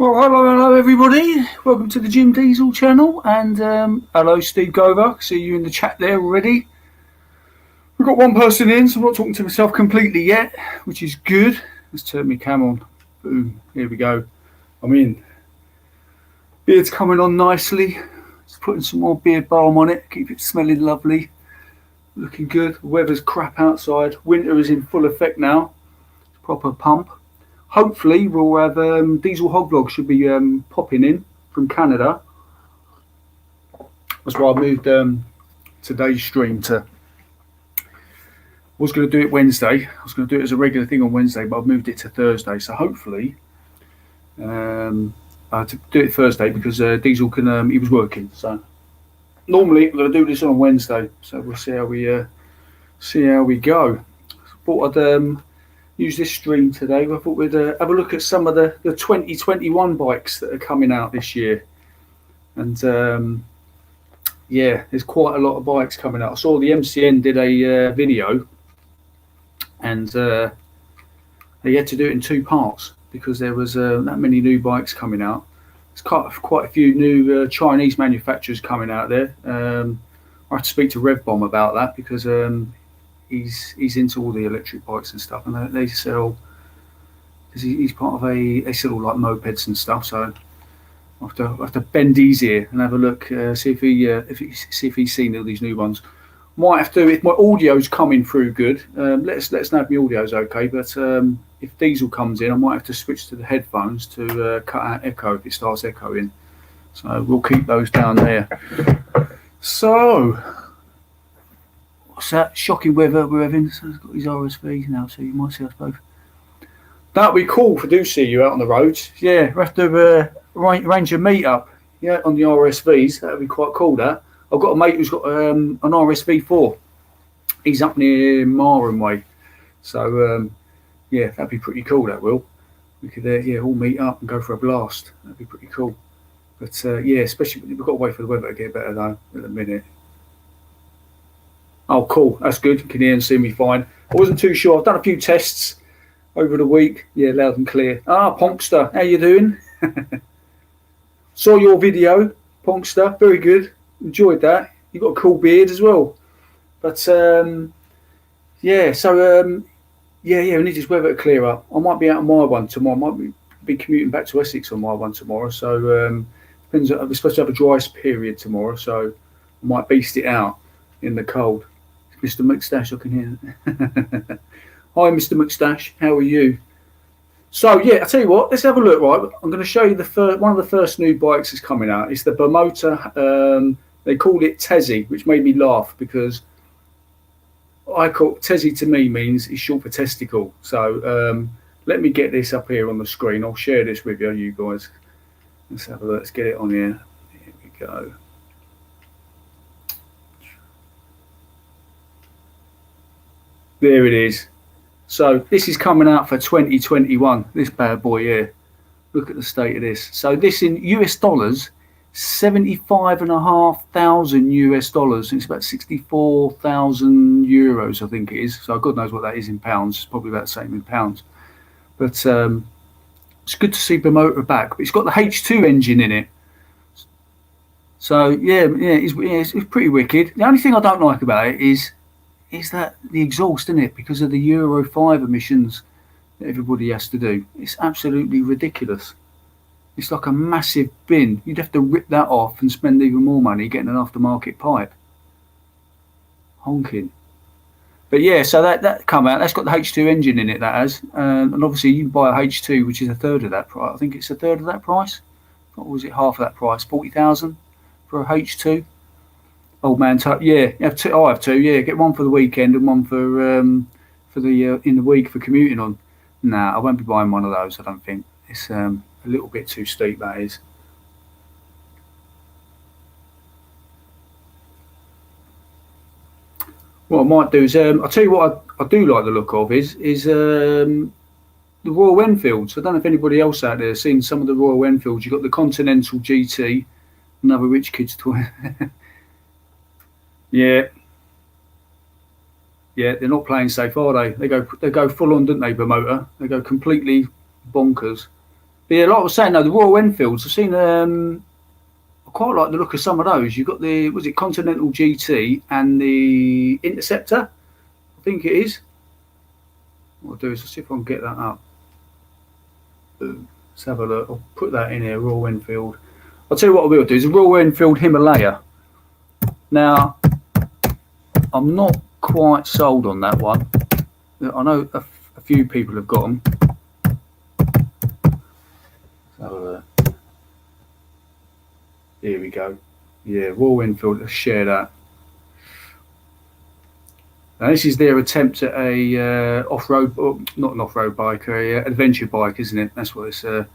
Well, hello, everybody. Welcome to the Jim Diesel channel, and hello, Steve Gover. See you in the chat there already. We've got one person in, so I'm not talking to myself completely yet, which is good. Let's turn my cam on. Boom. Here we go. I'm in. Beard's coming on nicely. Just putting some more beard balm on it. Keep it smelling lovely. Looking good. The weather's crap outside. Winter is in full effect now. It's proper pump. Hopefully we'll have Diesel Hog Vlog should be popping in from Canada. That's why I moved today's stream to. I was going to do it Wednesday. I was going to do it as a regular thing on Wednesday, but I've moved it to Thursday. So hopefully, to do it Thursday because Diesel can. He was working. So normally I'm going to do this on Wednesday. So we'll see how we go. Thought I'd use this stream today. I thought we'd have a look at some of the 2021 bikes that are coming out this year. And yeah, there's quite a lot of bikes coming out. I saw the MCN did a video, and they had to do it in two parts because there was that many new bikes coming out. There's quite a few new Chinese manufacturers coming out there. I have to speak to RevBomb about that because he's into all the electric bikes and stuff, and they sell. He's part of they sell all like mopeds and stuff. So I have to bend his ear and have a look, see if he's seen all these new ones. Might have to if my audio's coming through good. Let us know if my audio's okay. But if Diesel comes in, I might have to switch to the headphones to cut out echo if it starts echoing. So we'll keep those down there. So. What's that? Shocking weather we're having. So he's got his RSV now, so you might see us both. That'd be cool if I do see you out on the roads. Yeah, we have to arrange a meet up. Yeah, on the RSVs. That'd be quite cool. That I've got a mate who's got an RSV4. He's up near Marham way, so yeah, that'd be pretty cool. That will. We could all meet up and go for a blast. That'd be pretty cool. But yeah, especially we've got to wait for the weather to get better though. At the minute. Oh, cool. That's good. You can hear and see me fine. I wasn't too sure. I've done a few tests over the week. Yeah, loud and clear. Ah, Ponkster, how you doing? Saw your video, Ponkster. Very good. Enjoyed that. You've got a cool beard as well. But, yeah, so, yeah, we need this weather to clear up. I might be out on my one tomorrow. I might be commuting back to Essex on my one tomorrow. So, depends. We're supposed to have a dry period tomorrow, so I might beast it out in the cold. Mr. Moustache, I can hear. Hi, Mr. Moustache. How are you? So, yeah, I'll tell you what. Let's have a look, right? I'm going to show you one of the first new bikes that's coming out. It's the Bimota. They called it Tessie, which made me laugh because Tessie to me means it's short for testicle. So, let me get this up here on the screen. I'll share this with you guys. Let's have a look. Let's get it on here. Here we go. There it is. So this is coming out for 2021, this bad boy here. Look at the state of this. So this in US dollars, 75,500 US dollars. It's about 64,000 euros, I think it is. So God knows what that is in pounds. It's probably about the same in pounds. But it's good to see Bimota back. But it's got the H2 engine in it. So yeah, it's pretty wicked. The only thing I don't like about it is that the exhaust, isn't it? Because of the Euro 5 emissions that everybody has to do. It's absolutely ridiculous. It's like a massive bin. You'd have to rip that off and spend even more money getting an aftermarket pipe. Honking. But yeah, so that come out. That's got the H2 engine in it, that has. And obviously you can buy a H2, which is a third of that price. I think it's a third of that price. Or was it half of that price? 40,000 for a H2. Old man type, yeah. I have two, yeah. Get one for the weekend and one for the in the week for commuting on. Nah, I won't be buying one of those. I don't think it's a little bit too steep. That is. What I might do is I'll tell you what I do like the look of is the Royal Enfields. I don't know if anybody else out there has seen some of the Royal Enfields. You've got the Continental GT, another rich kid's toy. Yeah, they're not playing safe, are they? They go full on, don't they? Bimota. They go completely bonkers. yeah, like I was saying, no, the Royal Enfields. I've seen. I quite like the look of some of those. You've got the was it Continental GT and the Interceptor. I think it is. What I'll do is I'll see if I can get that up. Let's have a look. I'll put that in here. Royal Enfield. I'll tell you what I will do is a Royal Enfield Himalaya. Now, I'm not quite sold on that one. I know a few people have got them. Let's have a look. Here we go. Yeah, Royal Enfield. Let's share that. Now, this is their attempt at a off-road, not an off-road bike, a adventure bike, isn't it? That's what it's an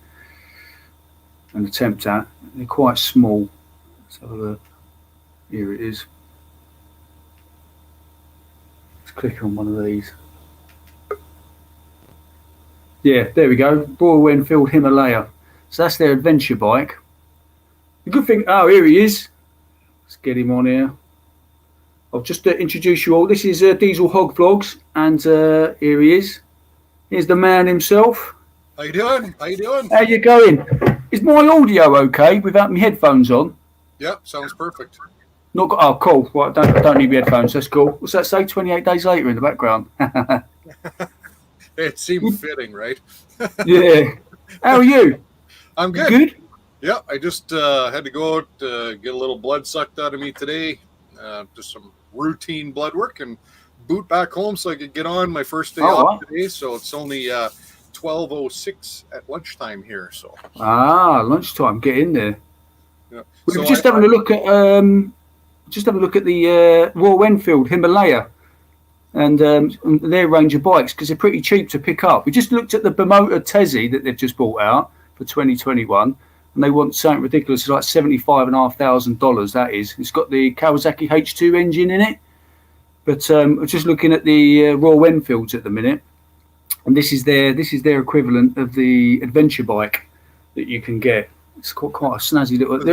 attempt at. They're quite small. Let's have a look. Here it is. Let's click on one of these. Yeah, there we go. Royal Enfield Himalaya. So that's their adventure bike. The good thing, oh, here he is. Let's get him on here. I'll just introduce you all. This is Diesel Hog Vlogs, and here he is. Here's the man himself. How you doing? How you doing? How you going? Is my audio okay without my headphones on? Yep, sounds perfect. Not got, oh, cool. Well, I don't need my headphones. That's cool. What's that say? 28 days later in the background. It seemed fitting, right? Yeah. How are you? I'm good. You good? Yeah, I just had to go out, get a little blood sucked out of me today. Just some routine blood work and boot back home so I could get on my first day off today. So it's only 12:06 at lunchtime here. So lunchtime. Get in there. Yeah. We were just having a look at the Royal Enfield Himalaya and their range of bikes because they're pretty cheap to pick up. We just looked at the Bimota Tezzy that they've just brought out for 2021. And they want something ridiculous, like $75,500. That is, it's got the Kawasaki H2 engine in it. But I'm just looking at the Royal Enfields at the minute, and this is their equivalent of the adventure bike that you can get. It's quite a snazzy little. They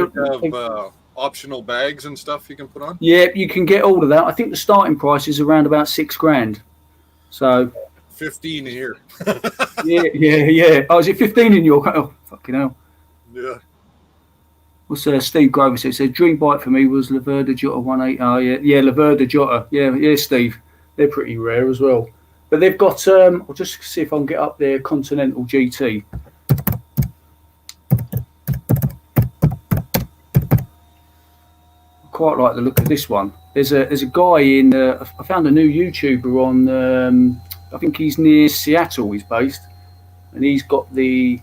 have optional bags and stuff you can put on. Yeah, you can get all of that. I think the starting price is around about $6,000. So 15 a year. yeah. Oh, is it 15 in your? Oh, fucking hell. Yeah. What's Steve Grover said? It said dream bike for me was Laverda Jota 1.8. Oh yeah, Laverda Jota. Yeah, Steve. They're pretty rare as well. But they've got. I'll just see if I can get up their Continental GT. I quite like the look of this one. There's a guy in. I found a new YouTuber on. I think he's near Seattle. He's based, and he's got the.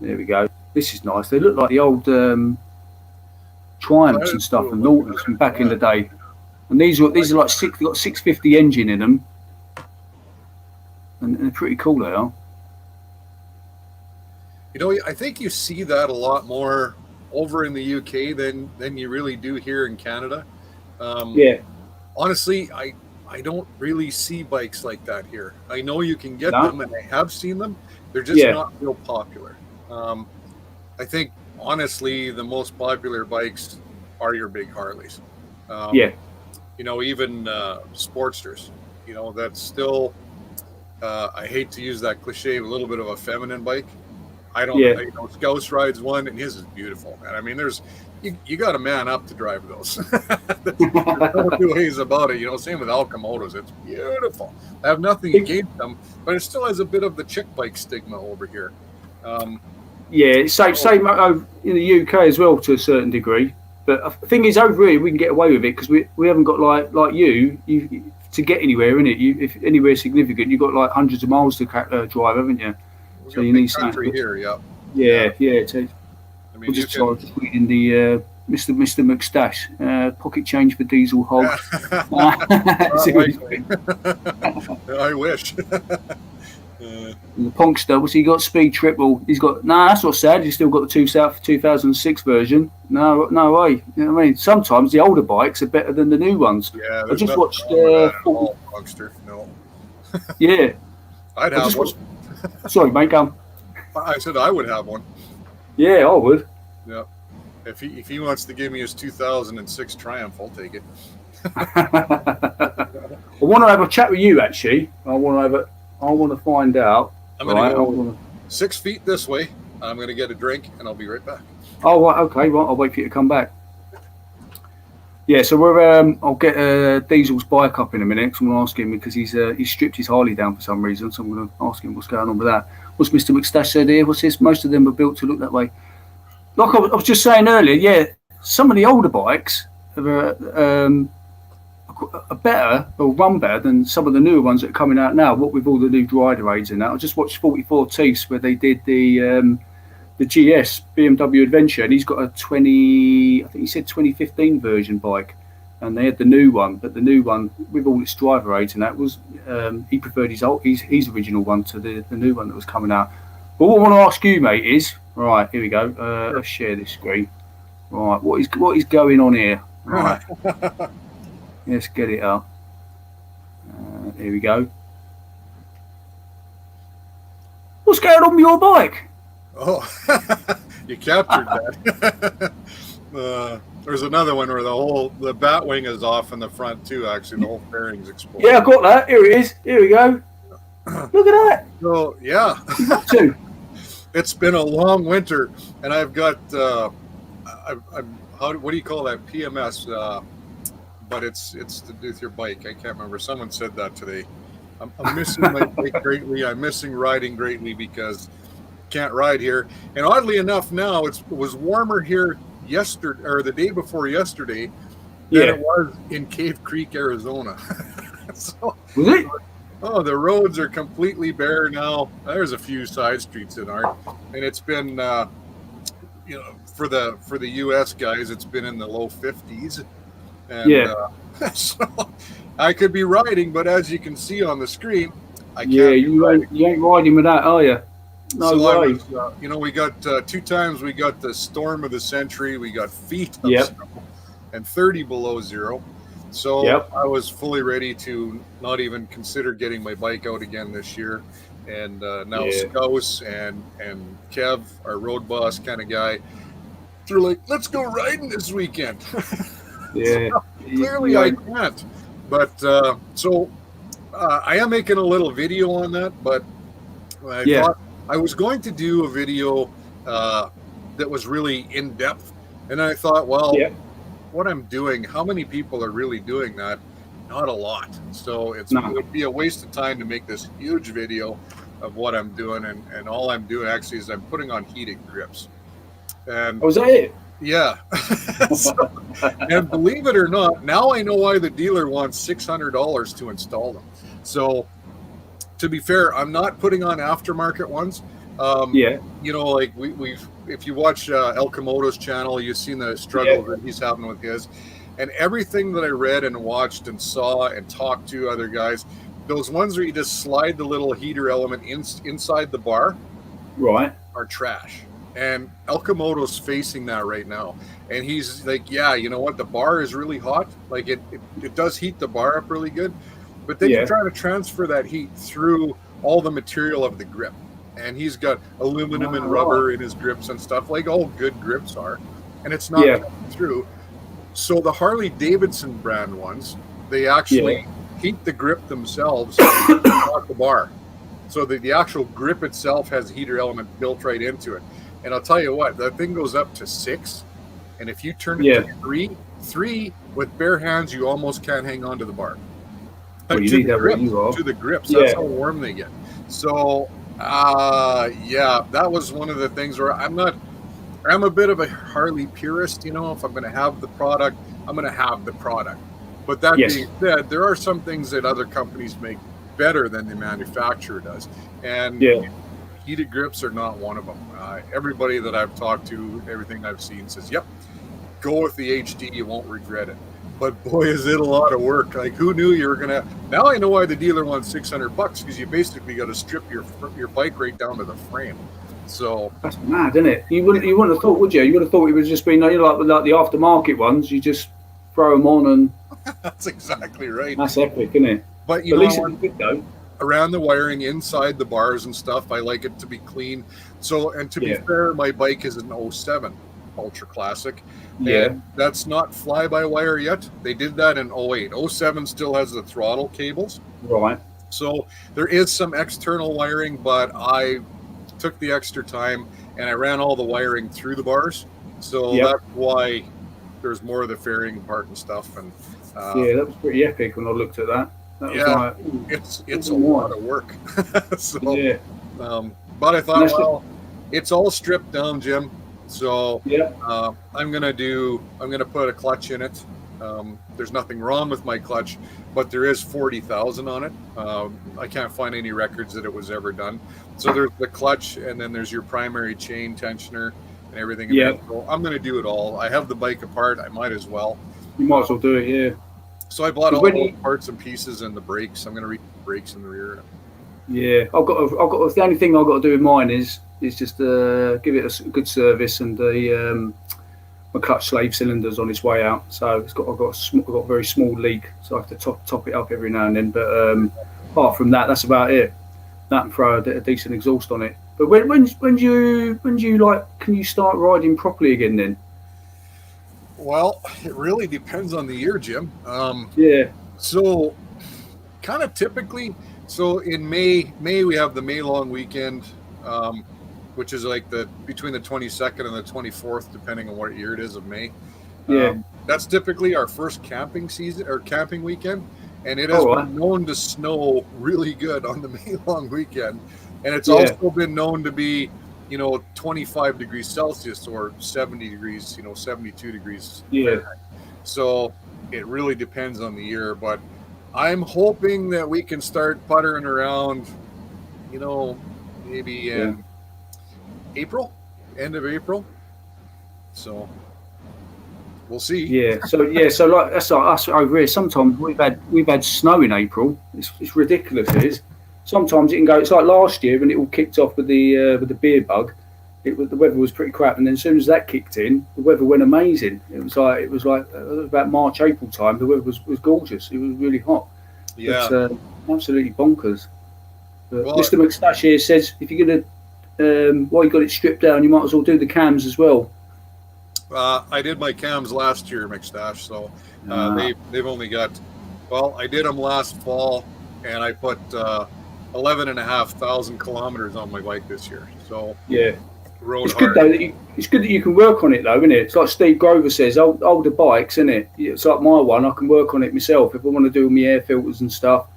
There we go. This is nice. They look like the old Triumphs and stuff and Nortons from back in the day. And these are like they've got 650 engine in them, and they're pretty cool. They are. You know, I think you see that a lot more over in the UK than you really do here in Canada. Yeah. Honestly, I don't really see bikes like that here. I know you can get them, and I have seen them. They're just not real popular. I think, honestly, the most popular bikes are your big Harleys. You know, even Sportsters. You know, that's still, I hate to use that cliche, a little bit of a feminine bike. I don't know. You know, Scouse rides one, and his is beautiful. And I mean, you got to man up to drive those. There's no two ways about it. You know, same with Alcamotos. It's beautiful. I have nothing against them, but it still has a bit of the chick bike stigma over here. Same in the UK as well to a certain degree. But the thing is, over here we can get away with it because we haven't got like you to get anywhere in it. If anywhere significant, you've got like hundreds of miles to drive, haven't you? So you need country here, yeah. It is. I mean, we'll just put in the Mr. McStash pocket change for Diesel Hog. I wish. The Punkster, what's he got? Speed triple. He's got that's not sad. He's still got the 2006 version. No way. You know what I mean? Sometimes the older bikes are better than the new ones. Yeah, I just watched Punkster. No. Yeah. I'd have one. Sorry, mate. Go. I said I would have one. Yeah, I would. Yeah. If he wants to give me his 2006 Triumph, I'll take it. I want to have a chat with you. Actually, I want to find out. I'm gonna go 6 feet this way. I'm going to get a drink, and I'll be right back. Oh, right, okay, right. I'll wait for you to come back. Yeah, so I'll get Diesel's bike up in a minute. Cause I'm going to ask him because he's stripped his Harley down for some reason. So I'm going to ask him what's going on with that. What's Mr. McStash said here? What's this? Most of them are built to look that way. Like I was just saying earlier, yeah, some of the older bikes are better or run better than some of the newer ones that are coming out now. What with all the new rider aids and that. I just watched 44 Teeths where they did the GS BMW Adventure, and he's got a 2015 version bike, and they had the new one, but the new one with all its driver aids and that was he preferred his original one to the new one that was coming out. But what I want to ask you, mate, is right. Here we go. Let's share this screen. Right, what is going on here? Right, let's get it up. Here we go. What's going on with your bike? Oh, you captured that. There's another one where the bat wing is off in the front too. Actually, the whole fairing's exposed. Yeah, I got that. Here it is. Here we go. Look at that. So yeah, it's been a long winter, and I've got what do you call that? PMS, but it's to do with your bike. I can't remember. Someone said that today. I'm missing my bike greatly. I'm missing riding greatly because can't ride here. And oddly enough, now it was warmer here yesterday or the day before yesterday than it was in Cave Creek, Arizona. So, was it? Oh, the roads are completely bare now. There's a few side streets that aren't, and it's been for the US guys, it's been in the low 50s. And so I could be riding, but as you can see on the screen, I can't. Yeah, you ain't riding with that, are you? No way. We got 2 times we got the storm of the century. We got feet of snow and 30 below zero. So I was fully ready to not even consider getting my bike out again this year. And now Scouse and Kev, our road boss kind of guy, they're like, let's go riding this weekend. Yeah. So, clearly I can't. But I am making a little video on that, but I thought I was going to do a video that was really in depth, and I thought, well, what I'm doing, how many people are really doing that? Not a lot. So it would be a waste of time to make this huge video of what I'm doing, and all I'm doing actually is I'm putting on heated grips. And was that it? Yeah. And believe it or not, now I know why the dealer wants $600 to install them. So to be fair, I'm not putting on aftermarket ones. Like we've if you watch El Komodo's channel, you've seen the struggle that he's having with his, and everything that I read and watched and saw and talked to other guys, those ones where you just slide the little heater element inside the bar, are trash. And El Komodo's facing that right now, and he's like, you know what, the bar is really hot, like it does heat the bar up really good, but then you're trying to transfer that heat through all the material of the grip, and he's got aluminum and rubber in his grips and stuff, like all good grips are, and it's not coming through. So the Harley Davidson brand ones, they actually heat the grip themselves, not the bar, so the actual grip itself has a heater element built right into it. And I'll tell you what, that thing goes up to 6, and if you turn it to 3 with bare hands, you almost can't hang on to the bar. Well, you need to the grips. That's how warm they get. So, that was one of the things where I'm a bit of a Harley purist. If I'm going to have the product, I'm going to have the product. But that being said, there are some things that other companies make better than the manufacturer does, and heated grips are not one of them. Everybody that I've talked to, everything I've seen says, yep, go with the HD, you won't regret it. But boy, is it a lot of work. Like, who knew you were gonna? Now I know why the dealer wants $600, because you basically got to strip your bike right down to the frame. So that's mad, isn't it? You wouldn't have thought, would you? You would have thought it would just be like the aftermarket ones. You just throw them on, and that's exactly right. That's epic, isn't it? But at least it's good though. Around the wiring inside the bars and stuff, I like it to be clean. So, and to be fair, my bike is an 07 Ultra Classic. And that's not fly-by-wire yet. They did that in 08. 07 still has the throttle cables. Right. So there is some external wiring, but took the extra time and I ran all the wiring through the bars. So Yep. that's why there's more of the fairing part and stuff. And Yeah, that was pretty epic when I looked at that. That was yeah, like, it's a lot of work. So, yeah. But I thought, well, it's all stripped down, Jim. So yeah, I'm gonna put a clutch in it. There's nothing wrong with my clutch, but there is 40,000 on it. I can't find any records that it was ever done. So there's the clutch, and then there's your primary chain tensioner and everything. Yeah. So I'm going to do it all. I have the bike apart. I might as well. You might as well do it, yeah. So I bought all the parts and pieces and the brakes. I'm going to read the brakes in the rear. Yeah, I've got the only thing I've got to do with mine is just give it a good service, and my clutch slave cylinder's on its way out, so I've got a very small leak, so I have to top it up every now and then. But apart from that, that's about it. That and throw a decent exhaust on it. But when do you like? Can you start riding properly again then? Well, it really depends on the year, Jim. Yeah. So, kind of typically, so in May we have the May long weekend, which is like between the 22nd and the 24th, depending on what year it is of May. Yeah. That's typically our first camping season or camping weekend, and it has been known to snow really good on the May long weekend, and it's also been known to be, 25 degrees Celsius or 70 degrees, 72 degrees. Yeah. So it really depends on the year, but I'm hoping that we can start puttering around, maybe in April, end of April. So we'll see. Yeah. So like that's like us over here. Sometimes we've had snow in April. It's ridiculous. It is. Sometimes it can go. It's like last year when it all kicked off with the beer bug. The weather was pretty crap, and then as soon as that kicked in, the weather went amazing. It was like about March, April time. The weather was gorgeous. It was really hot. Yeah. But, absolutely bonkers. But Mr. McStash here says if you're gonna while you got it stripped down, you might as well do the cams as well. I did my cams last year, McStash. So they've only got. Well, I did them last fall, and I put 11,500 kilometers on my bike this year. So yeah, it's good though. It's good that you can work on it though, isn't it? It's like Steve Grover says, older bikes, isn't it? It's like my one. I can work on it myself if I want to do my air filters and stuff.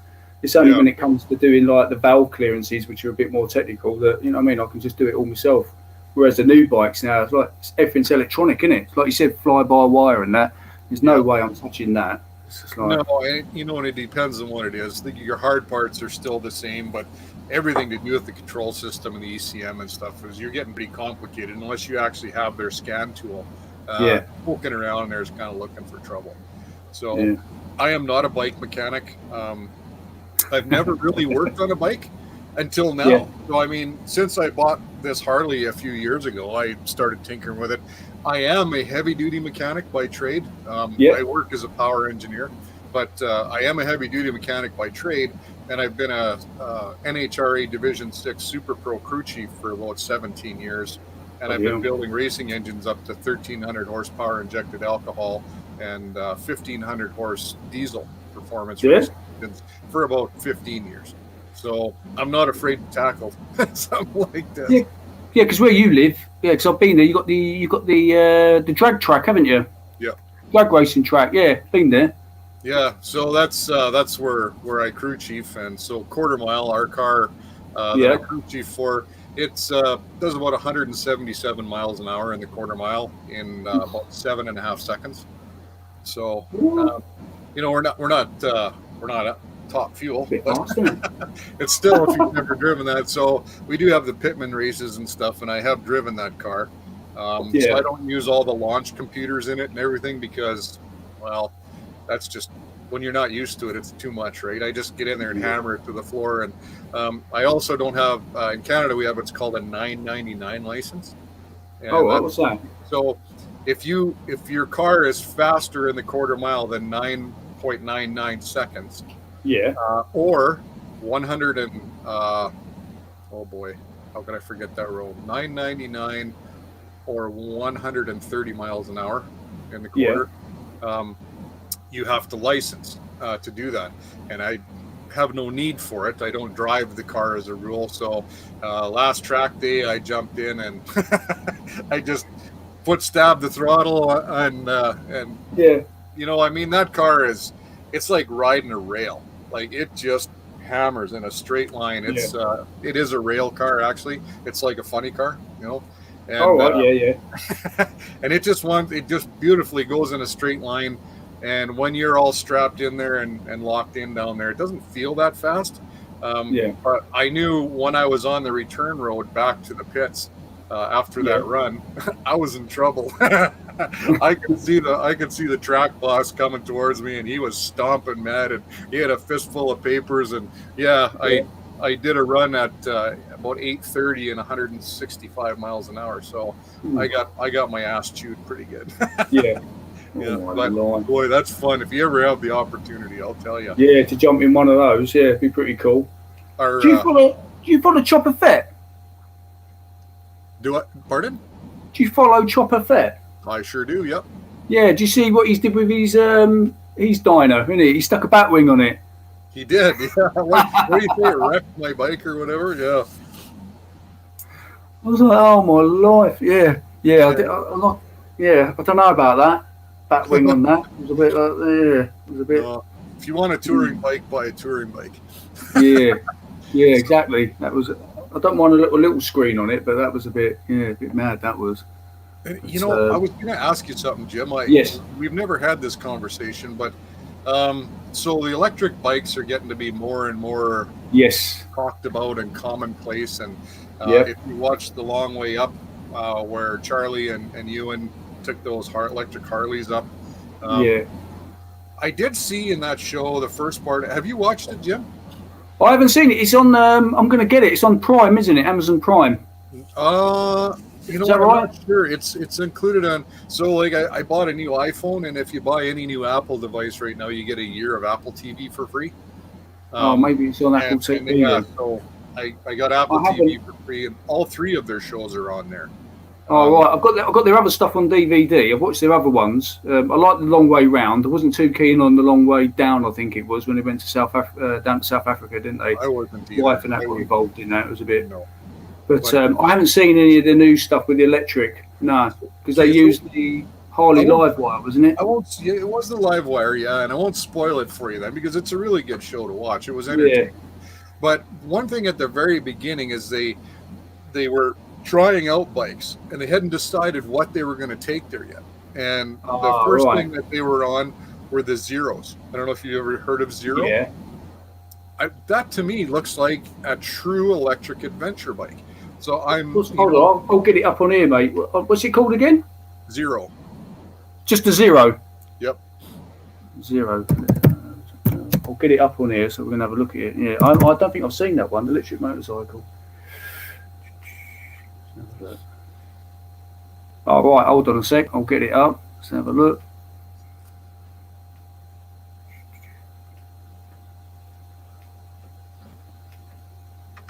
It's only when it comes to doing like the valve clearances, which are a bit more technical, that I can just do it all myself. Whereas the new bikes now, it's like everything's electronic, isn't it? It's like you said, fly by wire and that. There's no way I'm touching that. No, and it depends on what it is. Your hard parts are still the same, but everything to do with the control system and the ECM and stuff is you're getting pretty complicated unless you actually have their scan tool. Poking around there is kind of looking for trouble. So I am not a bike mechanic. I've never really worked on a bike until now. Yeah. So, since I bought this Harley a few years ago, I started tinkering with it. I am a heavy-duty mechanic by trade. I work as a power engineer, but I am a heavy-duty mechanic by trade, and I've been a NHRA Division 6 Super Pro crew chief for about 17 years, and I've been building racing engines up to 1,300 horsepower injected alcohol and 1,500 horse diesel performance racing engines for about 15 years. So I'm not afraid to tackle something like this. Yeah, because where you live, because I've been there. You got the drag track, haven't you? Yeah. Drag racing track. Yeah, been there. Yeah, so that's where I crew chief, and so quarter mile, our car that I crew chief for, it's does about 177 miles an hour in the quarter mile in about 7.5 seconds. So we're not top fuel, but it's still, if you've never driven that. So we do have the Pitman races and stuff, and I have driven that car. So I don't use all the launch computers in it and everything because, well, that's just, when you're not used to it, it's too much, right? I just get in there and hammer it to the floor. And I also don't have, in Canada, we have what's called a 999 license. And what's that? So if your car is faster in the quarter mile than 9.99 seconds, or 100 and oh boy, how could I forget that road? 999 or 130 miles an hour in the quarter. You have to license to do that, and have no need for it. I don't drive the car as a rule. So last track day, I jumped in and I just stabbed the throttle and Yeah. I mean, that car it's like riding a rail. Like, it just hammers in a straight line. It is a rail car, actually. It's like a funny car, And, yeah. and it just beautifully goes in a straight line. And when you're all strapped in there and locked in down there, it doesn't feel that fast. But I knew when I was on the return road back to the pits after that run, I was in trouble. I could see the track boss coming towards me, and he was stomping mad, and he had a fistful of papers. And I did a run at about 8:30 and 165 miles an hour. So I got my ass chewed pretty good. Yeah. But boy, that's fun. If you ever have the opportunity, I'll tell you. Yeah, to jump in one of those, it'd be pretty cool. Do you follow Chopper Fett? Do I? Pardon? Do you follow Chopper Fett? I sure do. Yep. Yeah. Do you see what he's did with his dyno? Isn't he? He stuck a bat wing on it. He did. Yeah. What do you say? It wrecked my bike or whatever. Yeah. I was like, oh my life. Yeah. Yeah. I don't know about that. Bat wing on that. It was a bit like, it was a bit. If you want a touring bike, buy a touring bike. Yeah. Yeah. Exactly. That was. I don't mind a little screen on it, but that was a bit mad. That was. I was going to ask you something, Jim. Yes. We've never had this conversation, but so the electric bikes are getting to be more and more talked about and commonplace. And if you watch The Long Way Up, where Charlie and Ewan took those electric Harleys up, I did see in that show the first part. Have you watched it, Jim? I haven't seen it. It's on. I'm going to get it. It's on Prime, isn't it? Amazon Prime. Is that right? I'm not sure. It's included on. So like I bought a new iPhone, and if you buy any new Apple device right now, you get a year of Apple TV for free. Maybe it's on Apple TV. Yeah, so I got Apple TV for free, and all 3 of their shows are on there. Oh right, I've got their other stuff on DVD. I've watched their other ones. I like The Long Way Round. I wasn't too keen on The Long Way Down. I think it was when they went to down to South Africa, didn't they? I wasn't either. Wife and that got involved in that. It was a bit. No. But I haven't seen any of the new stuff with the electric. No, because they used the Harley Livewire, wasn't it? I won't. Yeah, it was the Livewire, and I won't spoil it for you then because it's a really good show to watch. It was entertaining. Yeah. But one thing at the very beginning is they were trying out bikes, and they hadn't decided what they were going to take there yet. And the first thing that they were on were the Zeros. I don't know if you ever heard of Zero. Yeah. That to me looks like a true electric adventure bike. So hold on, I'll get it up on here, mate. What's it called again? Zero. Just a Zero. Yep. Zero. I'll get it up on here so we're gonna have a look at it. Yeah, I don't think I've seen that one. The electric motorcycle. Oh, right, hold on a sec. I'll get it up. Let's have a look.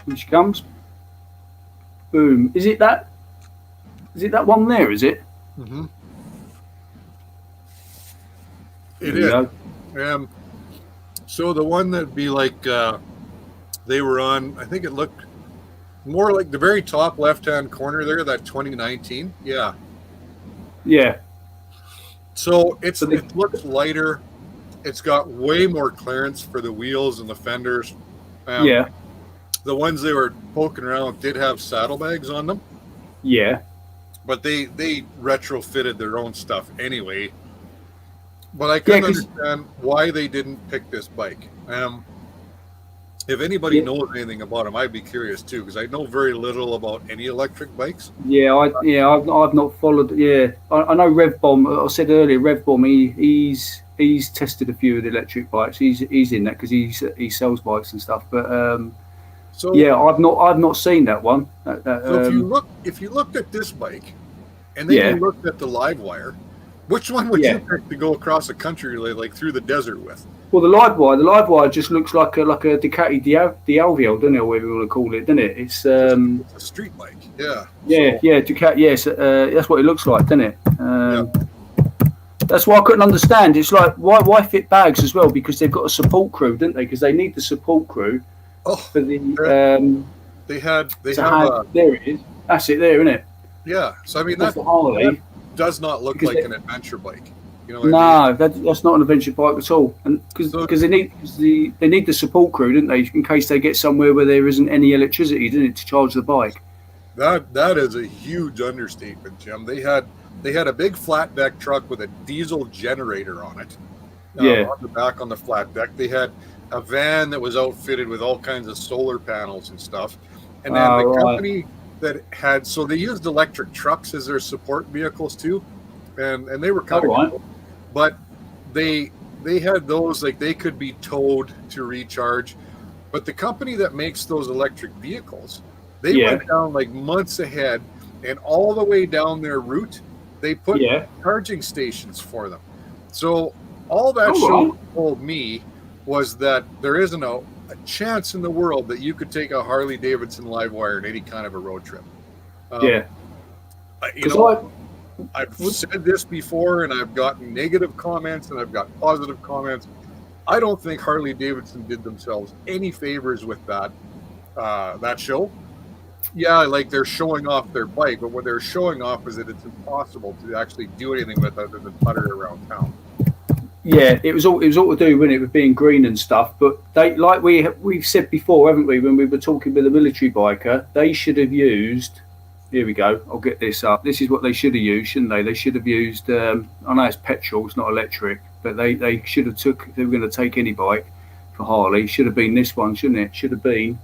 Here she comes. Boom. Is it that one there, is it? Mm-hmm. It is. So the one that'd be like they were on, I think it looked more like the very top left-hand corner there, that 2019. Yeah. Yeah. So it looks lighter. It's got way more clearance for the wheels and the fenders. Yeah. The ones they were poking around did have saddlebags on them. Yeah. But they retrofitted their own stuff anyway. But I couldn't understand why they didn't pick this bike. If anybody knows anything about them, I'd be curious too, because I know very little about any electric bikes. Yeah, I've not followed. Yeah, I know RevBomb. I said earlier, RevBomb. He's tested a few of the electric bikes. He's in that because he sells bikes and stuff. But I've not seen that one. So if you looked at this bike, and then you looked at the Livewire, which one would you pick to go across the country like through the desert with? Well, the Livewire just looks like a Ducati Dialvio, doesn't it, or whatever you want to call it, doesn't it? It's a street bike, yeah. Yeah, Ducati. Yes, that's what it looks like, doesn't it? That's why I couldn't understand. It's like why fit bags as well? Because they've got a support crew, don't they? Because they need the support crew for the. They have there it is. That's it, there, isn't it? Yeah. So I mean, that's the Harley. That does not look like an adventure bike. You know no, I mean? that's not an adventure bike at all. And because they need the support crew, don't they? In case they get somewhere where there isn't any electricity, didn't it, to charge the bike? That is a huge understatement, Jim. They had a big flat deck truck with a diesel generator on it. On the back on the flat deck. They had a van that was outfitted with all kinds of solar panels and stuff. And then company that had, so they used electric trucks as their support vehicles too. And they were kind of cool. But they had those, like they could be towed to recharge. But the company that makes those electric vehicles, they went down like months ahead, and all the way down their route, they put charging stations for them. So all that show told me was that there isn't a chance in the world that you could take a Harley Davidson Livewire in any kind of a road trip. I've said this before, and I've gotten negative comments and I've got positive comments. I don't think Harley Davidson did themselves any favors with that show. Yeah, like they're showing off their bike, but what they're showing off is that it's impossible to actually do anything with other than putter around town. Yeah, it was all to do with it, with being green and stuff. But they, like we've said before, haven't we? When we were talking with a military biker, they should have used. Here we go. I'll get this up. This is what they should have used, shouldn't they? They should have used. I know it's petrol, it's not electric, but they should have took. If they were going to take any bike for Harley, should have been this one, shouldn't it? Should have been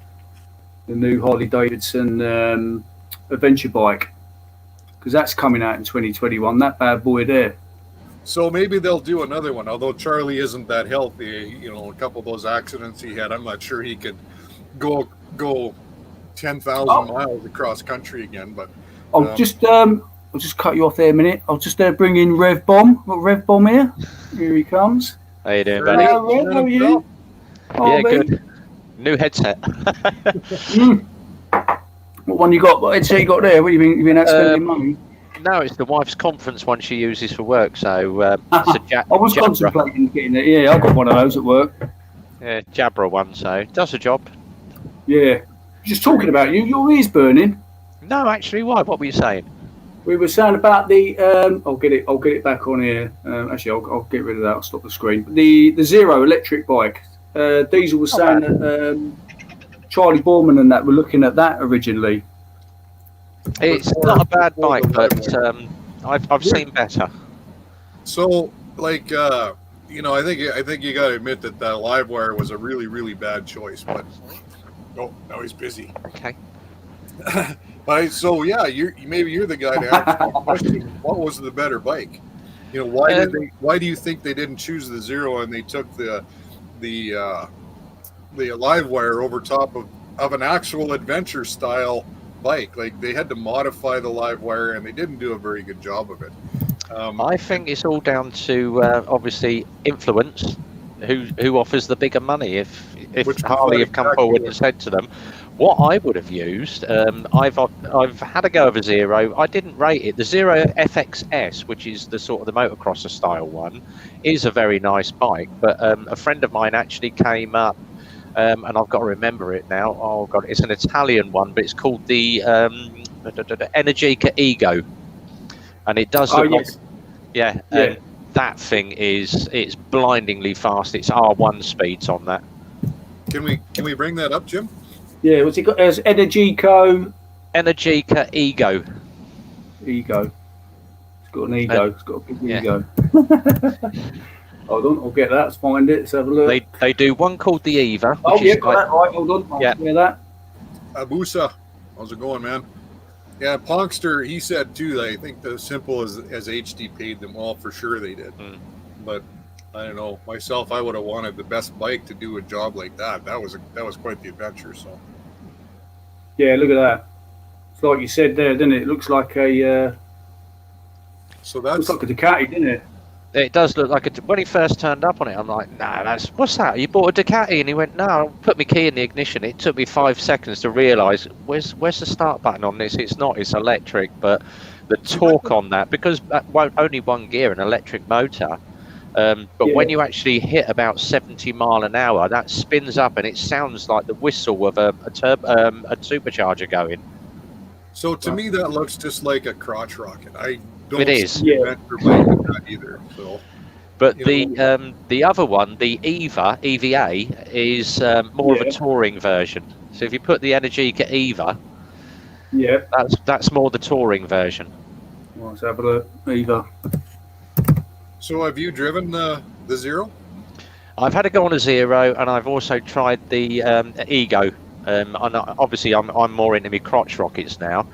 the new Harley Davidson adventure bike, because that's coming out in 2021. That bad boy there. So maybe they'll do another one. Although Charlie isn't that healthy, you know, a couple of those accidents he had, I'm not sure he could go 10,000 miles across country again. But I'll just cut you off there a minute. I'll just bring in Rev Bomb. Got Rev Bomb here. Here he comes. How you doing, buddy? Rev, how are you? Yeah, good. New headset. What one you got? What headset you got there? What you been out spending money? No, it's the wife's conference one she uses for work. So it's a I was contemplating getting it. Yeah, I've got one of those at work. Yeah, Jabra one, so does the job. Yeah, just talking about you. Your ears burning. No, actually, why? What were you saying? We were saying about the. I'll get it back on here. Actually, I'll get rid of that. I'll stop the screen. The Zero electric bike. Diesel was saying that Charlie Borman and that were looking at that originally. It's not a bad bike, but I've seen better. So, like, you know, I think you got to admit that Livewire was a really, really bad choice. But now he's busy. Okay. But so yeah, maybe you're the guy to answer the question. What was the better bike? You know, why do you think they didn't choose the Zero and they took the Livewire over top of an actual adventure style bike? Like, they had to modify the Livewire and they didn't do a very good job of it. I think it's all down to obviously influence. Who offers the bigger money? If Harley have come forward and said to them, what I would have used, I've had a go of a Zero. I didn't rate it. The Zero FXS, which is the sort of the motocrosser style one, is a very nice bike. But a friend of mine actually came up, and I've got to remember it now. Oh God, it's an Italian one, but it's called the Energica Ego, and it does look like, yeah. That thing it's blindingly fast. It's R1 speeds on that. Can we bring that up, Jim? Yeah, what's it got? There's Energica Ego. Ego. It's got an ego. It's got a big ego. Hold on, I'll get that. Let's find it. Let's have a look. They do one called the Eva. Got that right. Hold on. I'll hear that. Abusa, how's it going, man? Yeah, Ponkster, he said too that I think the simple as HD paid them all, for sure they did. But I don't know. Myself, I would have wanted the best bike to do a job like that. That was quite the adventure. So yeah, look at that. It's like you said there, didn't it? It looks like a looks like a Ducati, didn't it? It does look like when he first turned up on it, I'm like, nah, what's that? You bought a Ducati? And he went, no, I'll put my key in the ignition. It took me 5 seconds to realise, where's the start button on this? It's not, it's electric. But the torque on that, because that won't only one gear, an electric motor. But when you actually hit about 70 mile an hour, that spins up and it sounds like the whistle of a supercharger going. So to me, that looks just like a crotch rocket. I don't It is. see an adventure bike with that either. So, but the other one, the EVA, is more of a touring version. So if you put the Energica EVA, that's more the touring version. Well, let's have a look. EVA. So have you driven the Zero? I've had a go on a Zero, and I've also tried the Ego. And obviously, I'm more into my crotch rockets now,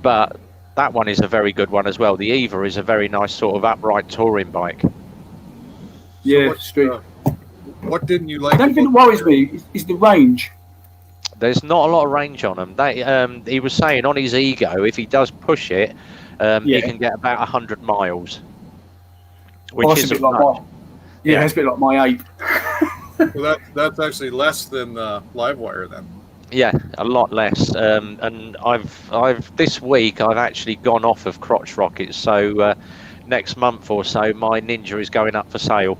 but that one is a very good one as well. The EVA is a very nice sort of upright touring bike. Yeah, what didn't you like? The only thing that worries me is the range. There's not a lot of range on them. He was saying on his Ego, if he does push it, he can get about 100 miles, which is a bit like much. It's a bit like my 8. Well, that's actually less than Livewire then. Yeah, a lot less. And I've this week I've actually gone off of crotch rockets. So next month or so, my Ninja is going up for sale.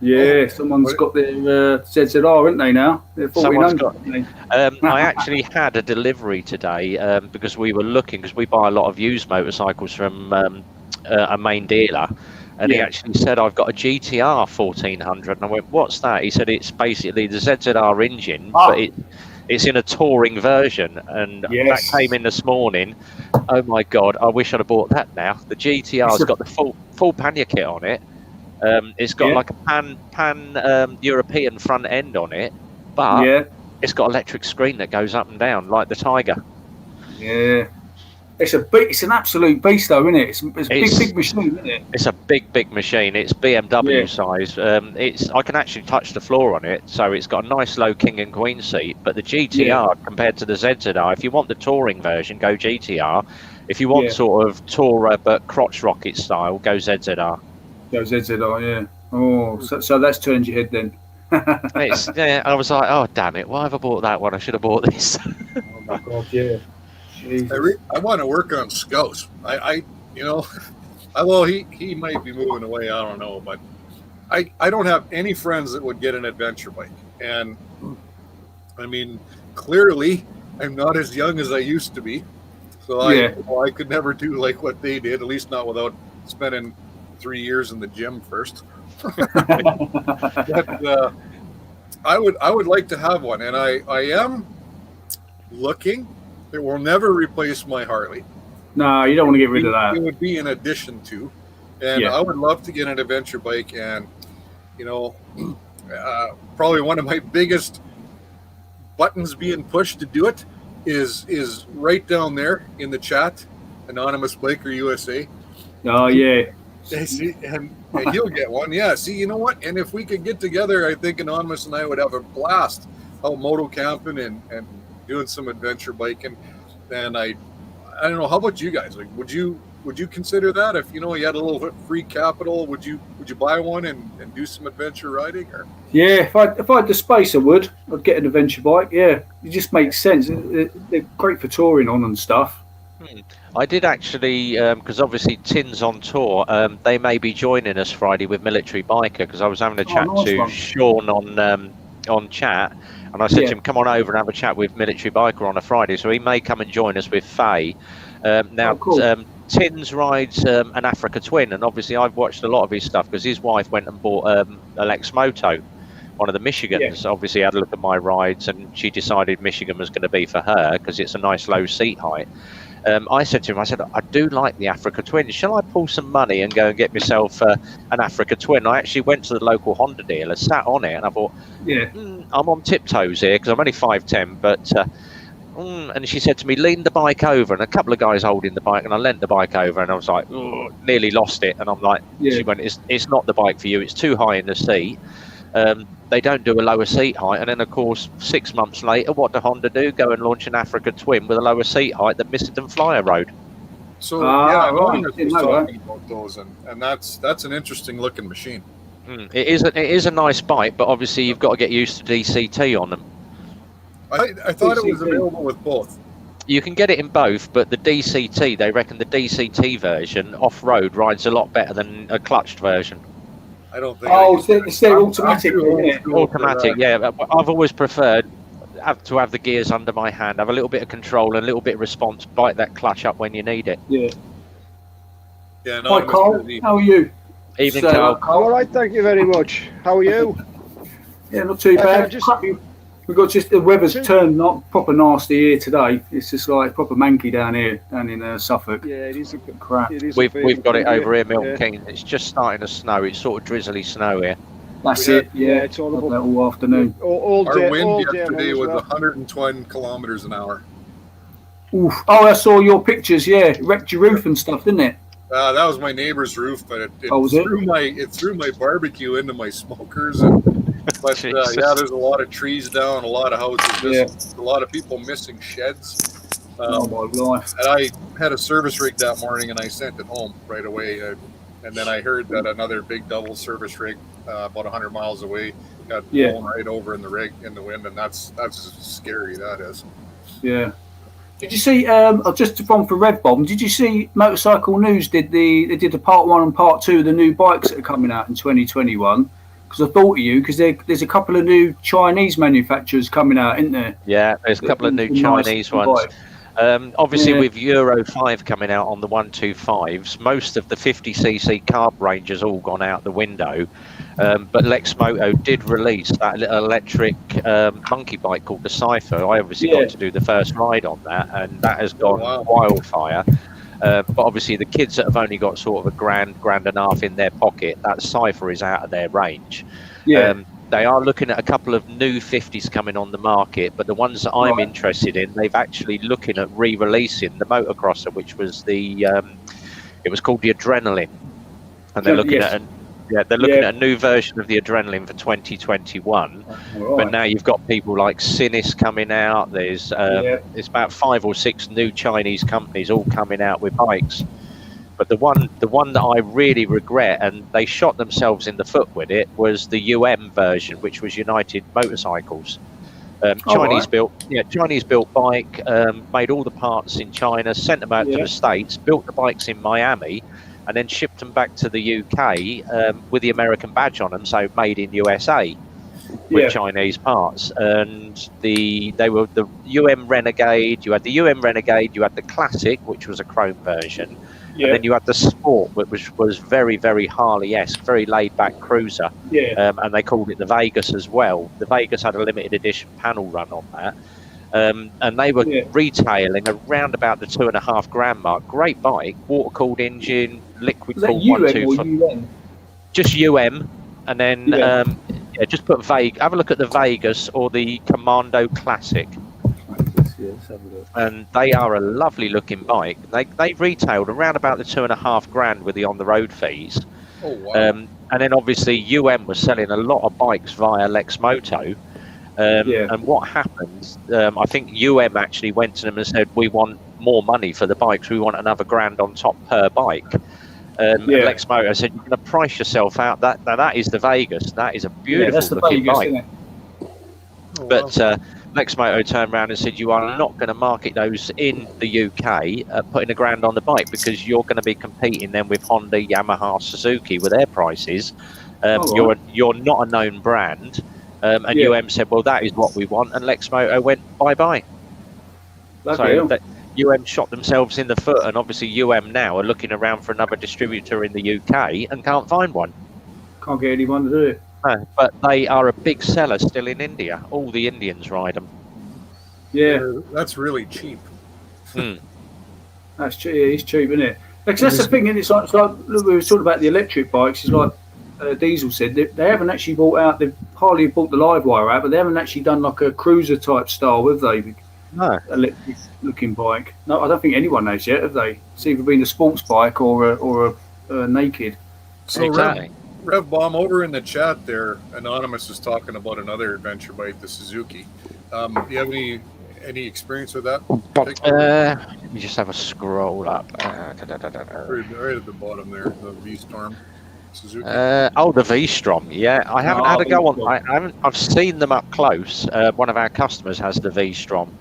Yeah, someone's got their ZZR, haven't they now? Someone's got. I actually had a delivery today because we were looking, because we buy a lot of used motorcycles from a main dealer. And he actually said, I've got a GTR 1400. And I went, what's that? He said, it's basically the ZZR engine, but it's in a touring version. And that came in this morning. Oh, my God, I wish I'd have bought that now. The GTR's got the full pannier kit on it. It's got like a pan European front end on it, but it's got electric screen that goes up and down like the Tiger. Yeah. It's an absolute beast, though, isn't it? It's a big machine, isn't it? It's a big machine. It's BMW size. I can actually touch the floor on it, so it's got a nice low king and queen seat. But the GTR compared to the ZZR, if you want the touring version, go GTR. If you want sort of tourer but crotch rocket style, go ZZR. Go ZZR, yeah. Oh, so that's turned your head then. I was like, oh damn it! Why have I bought that one? I should have bought this. Oh my God, yeah. I want to work on Scouts. Well, he might be moving away. I don't know, but I don't have any friends that would get an adventure bike, and I mean, clearly, I'm not as young as I used to be, so I could never do like what they did. At least not without spending 3 years in the gym first. But I would like to have one, and I am looking. It will never replace my Harley. No, you don't want to get rid of that. It would be in addition to, and I would love to get an adventure bike. And probably one of my biggest buttons being pushed to do it is right down there in the chat, Anonymous Biker USA. Oh yeah. And he'll get one. Yeah. See, you know what? And if we could get together, I think Anonymous and I would have a blast out moto camping and doing some adventure biking. And I don't know, how about you guys? Like, would you consider that if you had a little bit free capital? Would you buy one and do some adventure riding? Or if I had the space, I'd get an adventure bike. Yeah, it just makes sense. They're great for touring on and stuff. I did actually, because obviously Tin's on tour. They may be joining us Friday with Military Biker, because I was having a chat to Sean on chat. And I said to him, come on over and have a chat with Military Biker on a Friday. So he may come and join us with Faye. Tins rides an Africa Twin. And obviously I've watched a lot of his stuff because his wife went and bought a Lex Moto, one of the Michigans. Obviously had a look at my rides and she decided Michigan was going to be for her because it's a nice low seat height. I said to him, I do like the Africa Twin. Shall I pull some money and go and get myself an Africa Twin? I actually went to the local Honda dealer, sat on it, and I thought, I'm on tiptoes here because I'm only 5'10", but and she said to me, lean the bike over, and a couple of guys holding the bike, and I leant the bike over, and I was like, nearly lost it, and I'm like, she went, it's not the bike for you, it's too high in the seat. They don't do a lower seat height, and then of course 6 months later, what do Honda do? Go and launch an Africa Twin with a lower seat height that Missington Flyer Road. So I was talking about those, and that's an interesting looking machine. It is a nice bike, but obviously you've got to get used to DCT on them. I thought it was available with both. You can get it in both, but the DCT, they reckon the DCT version off-road rides a lot better than a clutched version. I don't think. Oh, it's their automatic, isn't it? Automatic, yeah. I've always preferred to have the gears under my hand, have a little bit of control and a little bit of response, bite that clutch up when you need it. Yeah. Yeah. No, Hi, Carl. How are you? Evening, Carl. All right, thank you very much. How are you? Yeah, not too bad. We've got just the weather's turned not proper nasty here today. It's just like proper manky down here, down in Suffolk. Yeah, it is a good crap. We've got it over here, Milton Keynes. It's just starting to snow. It's sort of drizzly snow here. That's it. Yeah, it's all about all afternoon. All day. Our wind all yesterday was 120 kilometers an hour. Oof. Oh, I saw your pictures. Yeah, it wrecked your roof and stuff, didn't it? That was my neighbor's roof, but it threw my barbecue into my smokers. But yeah, there's a lot of trees down, a lot of houses, a lot of people missing sheds. Oh my life! And I had a service rig that morning, and I sent it home right away. And then I heard that another big double service rig, about 100 miles away, got blown right over in the wind, and that's scary. That is. Yeah. Did you see? Just from for Rev Bomb. Did you see? Motorcycle News did the part 1 and part 2 of the new bikes that are coming out in 2021. Because I thought of you, because there's a couple of new Chinese manufacturers coming out, isn't there? Yeah, there's a couple of new Chinese ones. Obviously, with Euro 5 coming out on the 125s, most of the 50cc carb range has all gone out the window. But Lexmoto did release that little electric monkey bike called the Cypher. I obviously got to do the first ride on that, and that has gone wildfire. But obviously, the kids that have only got sort of a grand and a half in their pocket, that Cypher is out of their range. Yeah. They are looking at a couple of new 50s coming on the market, but the ones that I'm interested in, they've actually looking at re-releasing the motocrosser, which was it was called the Adrenaline, and they're looking at a new version of the Adrenaline for 2021. But now you've got people like Sinis coming out. There's about 5 or 6 new Chinese companies all coming out with bikes. But the one that I really regret, and they shot themselves in the foot with it, was the version, which was United Motorcycles. Chinese built bike, made all the parts in China, sent them out to the States, built the bikes in Miami, and then shipped them back to the UK with the American badge on them, so made in USA with Chinese parts. And they were the Renegade. You had the Renegade, you had the Classic, which was a chrome version. And then you had the Sport, which was very, very Harley-esque, very laid-back cruiser. And they called it the Vegas as well. The Vegas had a limited edition panel run on that. And they were retailing around about the $2.5 mark. Great bike, water-cooled engine, liquid-cooled 125. Just and then just put have a look at the Vegas or the Commando Classic. And they are a lovely looking bike. They retailed around about the $2.5 with the on the road fees. Oh wow! And then obviously was selling a lot of bikes via Lexmoto. And what happened? I think actually went to them and said, "We want more money for the bikes. We want another $1,000 on top per bike." And Lexmoto said, "You're going to price yourself out. That is the Vegas. That is a beautiful looking bike." Isn't it? Oh, but Lexmoto turned around and said, "You are not going to market those in the UK, putting $1,000 on the bike, because you're going to be competing then with Honda, Yamaha, Suzuki with their prices. You're not a known brand." And said, "Well, that is what we want," and Lexmoto went bye-bye. So shot themselves in the foot, and obviously now are looking around for another distributor in the UK and can't find one. Can't get anyone to do it. But they are a big seller still in India. All the Indians ride them. Yeah, that's really cheap. That's cheap. It's cheap, isn't it? Because that's the thing, and it's like we were talking about the electric bikes. It's like Diesel said, they haven't actually bought out. They've hardly bought the Livewire out, but they haven't actually done like a cruiser type style, have they? No, electric looking bike. No, I don't think anyone knows yet, have they? It's either been a sports bike or a naked. So exactly. Rev Bomb, over in the chat there, Anonymous is talking about another adventure bike, the Suzuki. Do you have any experience with that? Let me just have a scroll up. Right at the bottom there, the V-Storm Suzuki. The V-Strom. Yeah, I haven't had a go on. I've seen them up close. One of our customers has the V-Strom.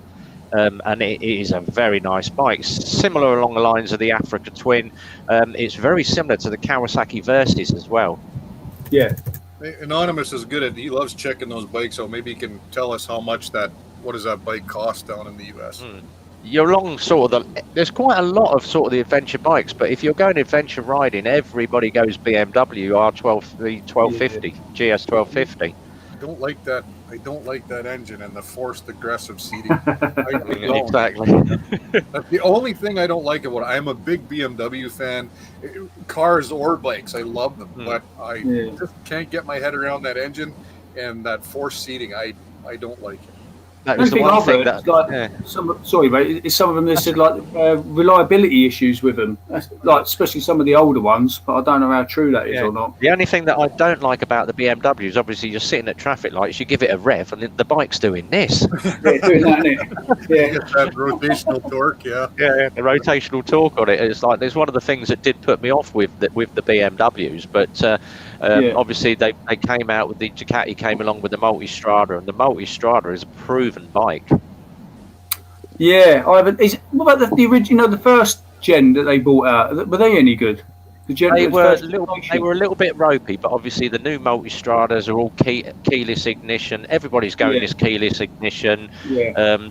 and it is a very nice bike, similar along the lines of the Africa Twin. It's very similar to the Kawasaki Versys as well. Yeah. Anonymous is good at, he loves checking those bikes out. Maybe he can tell us how much what does that bike cost down in the US? You're along sort of there's quite a lot of sort of the adventure bikes, but if you're going adventure riding, everybody goes BMW R12, the 1250, GS 1250. I don't like that engine and the forced aggressive seating. I don't. Exactly. That's the only thing I don't like about it. I'm a big BMW fan, cars or bikes. I love them, but I just can't get my head around that engine and that forced seating. I don't like it. That was the one thing that, sorry, mate. It's some of them. They said like reliability issues with them, like especially some of the older ones. But I don't know how true that is or not. The only thing that I don't like about the BMW is obviously you're sitting at traffic lights, you give it a rev, and the bike's doing this. Yeah, doing that, isn't it? Yeah, that rotational torque. Yeah, the rotational torque on it. It's like there's one of the things that did put me off with the BMWs, but. Obviously, they came out with the Ducati, came along with the Multistrada, and the Multistrada is a proven bike. Yeah, I haven't. What about the original? The first gen that they brought out. Were they any good? They were a little bit ropey, but obviously the new Multistradas are all keyless ignition. Everybody's going this keyless ignition. Yeah.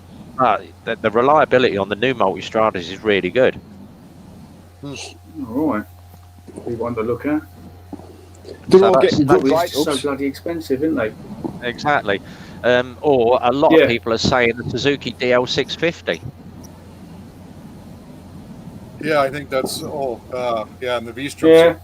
The reliability on the new Multistradas is really good. All right, be one to look at. They're all getting good write-ups. So bloody expensive, isn't they? Exactly. Or a lot of people are saying the Suzuki DL650. Yeah, I think that's and the V-Strip.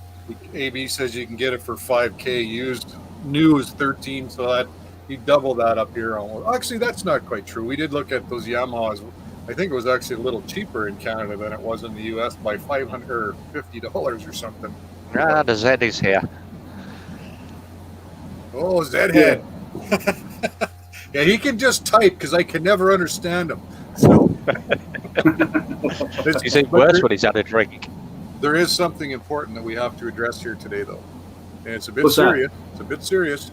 AB says you can get it for $5,000 used. New is 13, so that you double that up here. Actually, that's not quite true. We did look at those Yamahas. I think it was actually a little cheaper in Canada than it was in the US by $500 or $50 or something. The Z is here. Oh, Zedhead. Yeah, he can just type because I can never understand him. So he's even worse when he's had a drink. There is something important that we have to address here today, though, and it's a bit serious. It's a bit serious.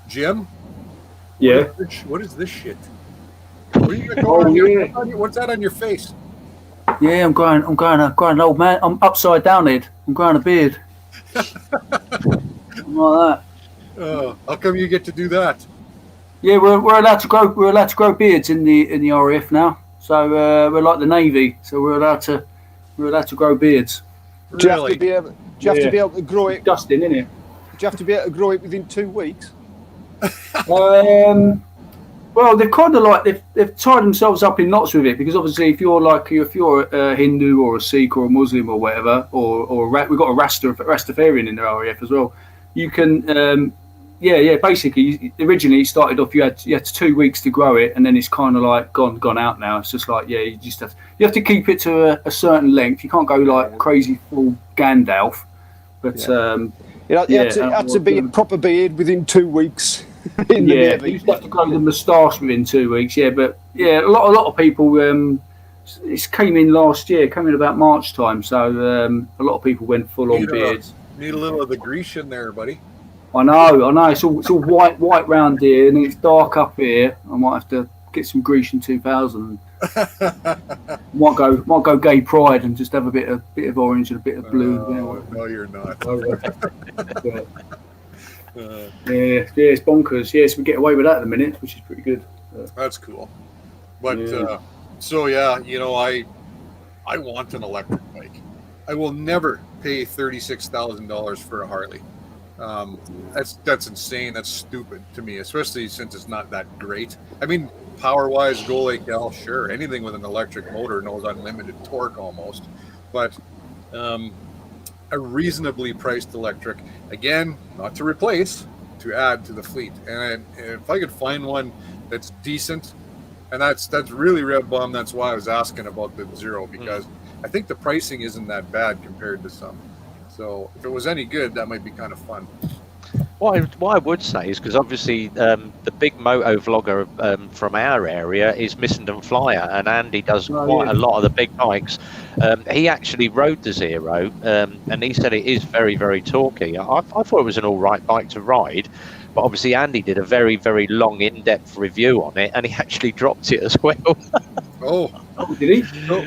Jim. Yeah. What is this shit? What are you going What's that on your face? Yeah, I'm growing an old man. I'm upside down, Ed. I'm growing a beard. Like that. How come you get to do that? Yeah, we're allowed to grow. We're allowed to grow beards in the RAF now. So we're like the Navy. So we're allowed to grow beards. Do you have to be able to grow it? Disgusting, isn't it? Do you have to be able to grow it within 2 weeks? Well, they're kind of like they've tied themselves up in knots with it because obviously if you're a Hindu or a Sikh or a Muslim or whatever or we've got a Rastafarian in the RAF as well. You can basically originally it started off you had 2 weeks to grow it and then it's kind of like gone out now. It's just like you have to keep it to a certain length. You can't go like crazy full Gandalf, but it had to be a proper beard within 2 weeks. You used to have to grow the moustache within 2 weeks. Yeah, but a lot of people. It came in last year. Came in about March time. So a lot of people went full on beards. Need a little of the grease in there, buddy. I know. It's all white round here, and it's dark up here. I might have to get some Grecian 2000. might go gay pride and just have a bit of orange and a bit of blue. No, you're not. It's bonkers. Yes, we get away with that at the minute, which is pretty good. That's cool. But I want an electric bike. I will never pay $36,000 for a Harley. That's insane. That's stupid to me, especially since it's not that great. I mean, power-wise, go like hell, sure. Anything with an electric motor knows unlimited torque almost. But a reasonably priced electric, again, not to replace, to add to the fleet. And if I could find one that's decent, and that's really Red Bomb, that's why I was asking about the Zero, because I think the pricing isn't that bad compared to some. So if it was any good, that might be kind of fun. What I would say is, because obviously the big moto vlogger from our area is Missenden Flyer, and Andy does quite a lot of the big bikes. He actually rode the Zero, and he said it is very, very torquey. I thought it was an all right bike to ride, but obviously Andy did a very, very long, in-depth review on it, and he actually dropped it as well. Oh, did he?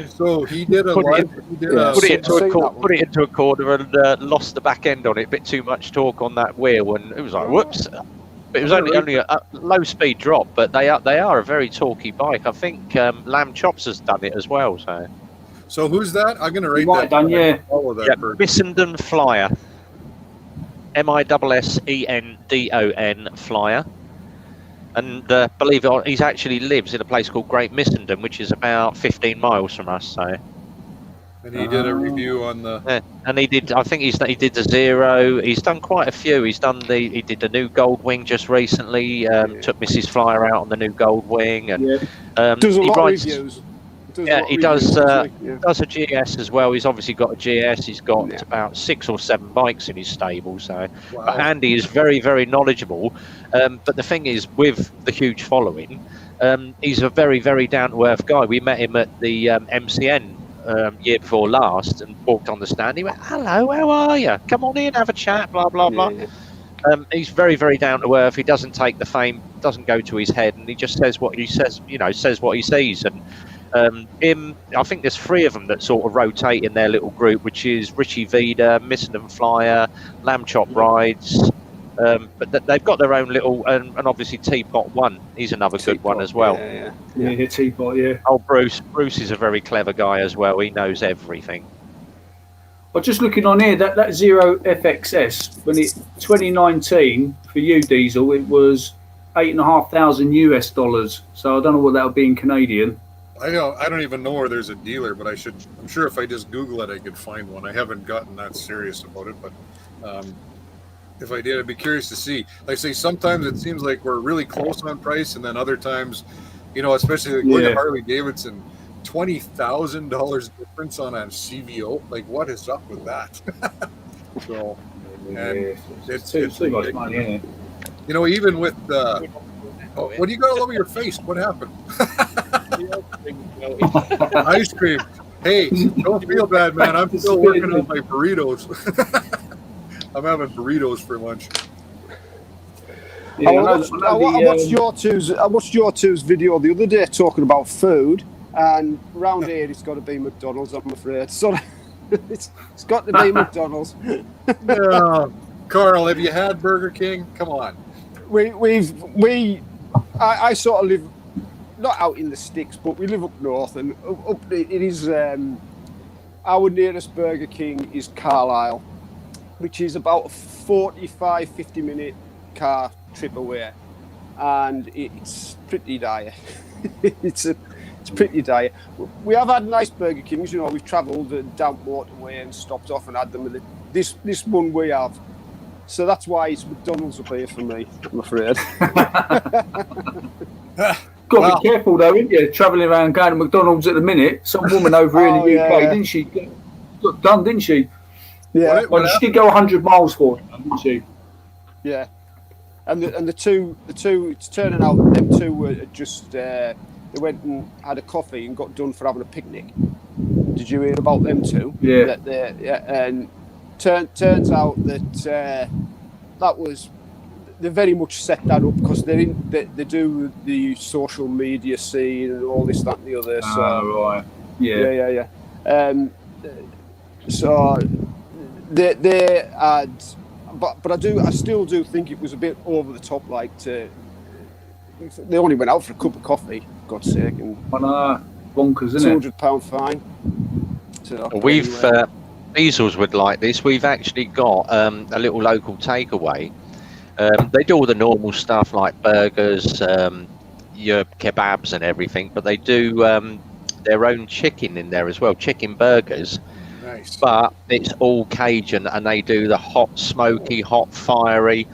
So he did a Put it live. He did a, Put it into a corner and lost the back end on it. A bit too much torque on that wheel, and it was like whoops. But it was only a low speed drop. But they are a very torquey bike. I think Lamb Chops has done it as well. So who's that? I'm going to rate that. Done, yeah. Follow that. Yeah, Missenden Flyer. Missendon Flyer. And believe it or not, he actually lives in a place called Great Missenden, which is about 15 miles from us. So. And he did a review on the. Yeah, and he did. I think he did the Zero. He's done quite a few. He did the new Goldwing just recently. Took Mrs. Flyer out on the new Goldwing, and does a lot of reviews. He does a GS as well. He's obviously got a GS. He's got about 6 or 7 bikes in his stable. So, but Andy is very, very knowledgeable. But the thing is, with the huge following, he's a very, very down to earth guy. We met him at the MCN year before last, and walked on the stand. He went, "Hello, how are you? Come on in, have a chat." Blah blah blah. He's very, very down to earth. He doesn't take the fame, doesn't go to his head, and he just says what he says. Says what he sees. And I think there's 3 of them that sort of rotate in their little group, which is Richie Vida, Missenden Flyer, Lamb Chop Rides. But they've got their own little, and obviously Teapot One. He's another good one as well. Yeah, Teapot. Yeah. Oh, Bruce is a very clever guy as well. He knows everything. Well, just looking on here, that Zero FXS, when it 2019 for you, Diesel, it was $8,500 US. So I don't know what that would be in Canadian. I don't even know where there's a dealer, but I'm sure if I just Google it, I could find one. I haven't gotten that serious about it, but if I did, I'd be curious to see. Like I say, sometimes it seems like we're really close on price, and then other times, especially going to Harley Davidson, $20,000 difference on a CVO. Like, what is up with that? So, and it's too much money, isn't it? Even with what do you got all over your face? What happened? Ice cream. Hey, don't feel bad, man. I'm still working on my burritos. I'm having burritos for lunch. I watched your two's video the other day talking about food, and round here it's got to be McDonald's, I'm afraid. So it's got to be McDonald's. No, Carl, have you had Burger King? Come on. I sort of live not out in the sticks, but we live up north, and it is our nearest Burger King is Carlisle, which is about a 45-50 minute car trip away, and it's pretty dire. it's pretty dire. We have had nice Burger Kings, we've travelled down motorway and stopped off and had them. This one we have, so that's why it's McDonald's up here for me, I'm afraid. Got to be careful though, ain't you? Travelling around going to McDonald's at the minute. Some woman over here in the UK, didn't she? Got done, didn't she? Yeah. Well, she did go 100 miles for it, didn't she? Yeah. And the two, it's turning out that them two were just they went and had a coffee and got done for having a picnic. Did you hear about them two? Yeah. And turns out that that was. They very much set that up because they do the social media scene and all this, that, and the other. So, right. Yeah. So they had, but I still do think it was a bit over the top. Like they only went out for a cup of coffee, for God's sake, and bonkers, isn't it? £200 fine. So, we've Diesels would like this. We've actually got a little local takeaway. They do all the normal stuff like burgers, your kebabs and everything, but they do their own chicken in there as well, chicken burgers. Nice. But it's all Cajun, and they do the hot, smoky, hot, fiery.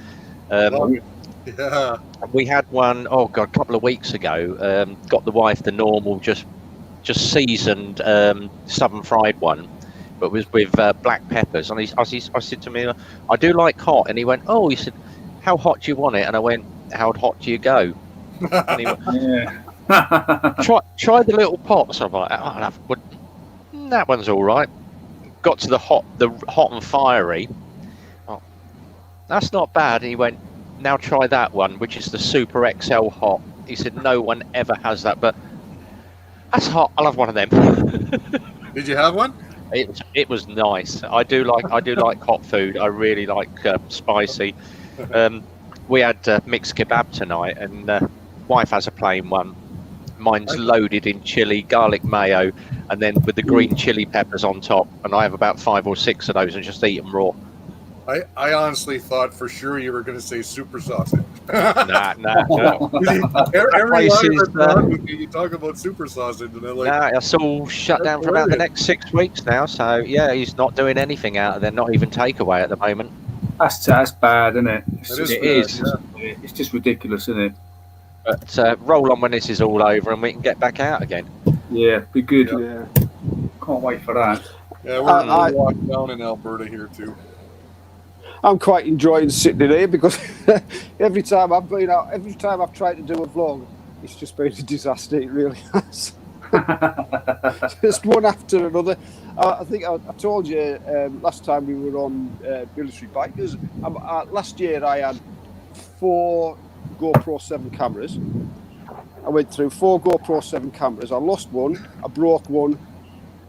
Yeah. We had one, a couple of weeks ago. Got the wife the normal, just seasoned southern fried one, but was with black peppers. And I said to me, I do like hot, and he went, he said, how hot do you want it? And I went, how hot do you go? And he went, try the little pots. I'm like, that one's all right. Got to the hot and fiery. Oh, that's not bad. And he went, now try that one, which is the Super XL hot. He said, no one ever has that. But That's hot. I'll have one of them. Did you have one? It was nice. I do like hot food. I really like spicy. We had mixed kebab tonight, and wife has a plain one. Mine's loaded in chili, garlic mayo, and then with the green chili peppers on top. And I have about 5 or 6 of those and just eat them raw. I honestly thought for sure you were going to say super sausage. Nah. Every line you talk about super sausage, and they're like, nah, it's all shut down for about the next 6 weeks now. So yeah, he's not doing anything out of there, not even takeaway at the moment. That's bad, isn't it? It is. It's just ridiculous, isn't it? But roll on when this is all over and we can get back out again. Yeah, be good. Yeah. Can't wait for that. yeah, we're walking down in Alberta here too. I'm quite enjoying sitting in here because every time I've been out, every time I've tried to do a vlog, it's just been a disaster. It really has. Just one after another. I think I told you last time we were on Military Bikers. Last year I had 4 GoPro 7 cameras. I went through 4 GoPro 7 cameras. I lost one. I broke one.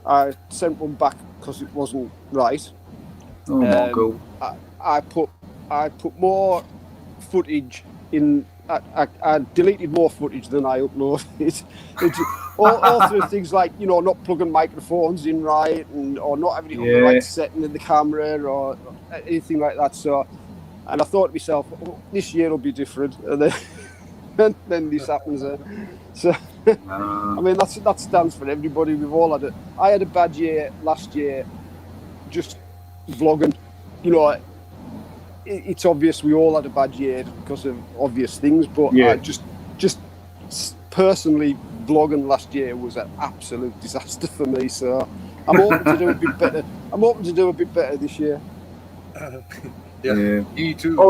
I sent one back because it wasn't right. Oh my god! I put more footage in. I deleted more footage than I uploaded. all through things like, you know, not plugging microphones in right, or not having it on the right setting in the camera or anything like that. So, and I thought to myself, oh, this year will be different, and then this happens. So, I mean, that stands for everybody. We've all had it. I had a bad year last year, just vlogging. You know, it's obvious we all had a bad year because of obvious things, but I just personally, vlogging last year was an absolute disaster for me. So I'm hoping to do a bit better. I'm hoping to do a bit better this year. Yeah, me too. I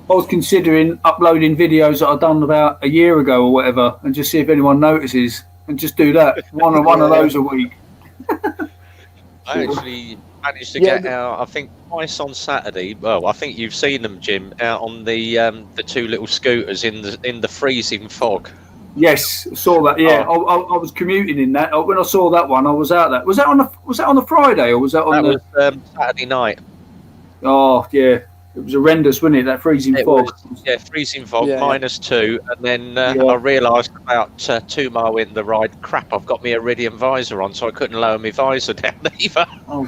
was considering uploading videos that I've done about a year ago or whatever, and just see if anyone notices, and just do that one of those a week. I actually managed to get out, I think, twice on Saturday. Well, I think you've seen them, Jim, out on the 2 little scooters in the freezing fog. Yes, saw that. Yeah, I was commuting in that. When I saw that one, I was out there. Was that on the Friday or was that on was Saturday night? Oh yeah, it was horrendous, wasn't it? That freezing fog. Freezing fog, -2, and then I realised about 2 mile into the ride, crap, I've got my Iridium visor on, so I couldn't lower my visor down either. Oh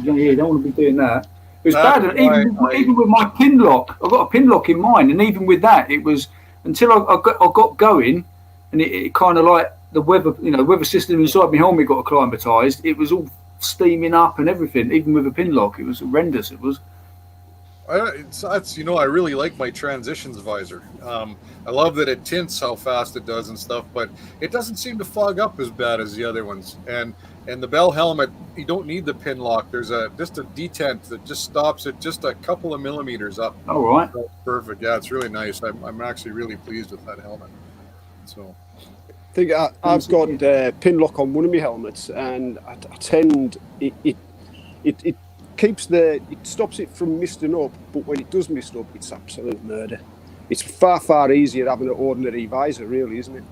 yeah, you don't want to be doing that. It was bad, and even with my pin lock, I've got a pin lock in mine, and even with that, it was until I got going, and it kind of like the weather system inside my helmet got acclimatised. It was all steaming up and everything, even with a pin lock. It was horrendous. It was. I really like my transitions visor. I love that it tints how fast it does and stuff, but it doesn't seem to fog up as bad as the other ones. And the Bell helmet, you don't need the pin lock. There's just a detent that just stops it just a couple of millimeters up. All right. That's perfect. Yeah, it's really nice. I'm actually really pleased with that helmet. So. I think I've got a pin lock on one of my helmets, and I tend it keeps it stops it from misting up, but when it does mist up, it's absolute murder. It's far easier having an ordinary visor, really, isn't it?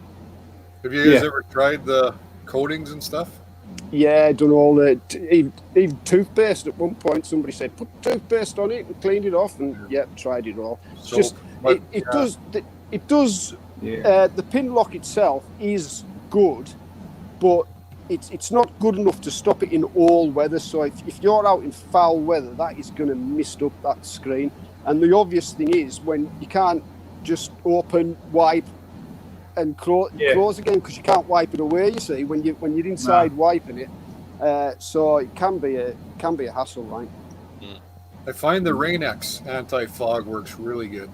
Have you guys ever tried the coatings and stuff? Yeah, done all the even toothpaste. At one point, somebody said put toothpaste on it and cleaned it off, and tried it all. So, it does. The pin lock itself is good, but it's not good enough to stop it in all weather. So if you're out in foul weather, that is going to mist up that screen. And the obvious thing is when you can't just open, wipe, and close again, because you can't wipe it away. You see, when you're inside wiping it, so it can be a hassle, right? I find the Rain-X anti-fog works really good.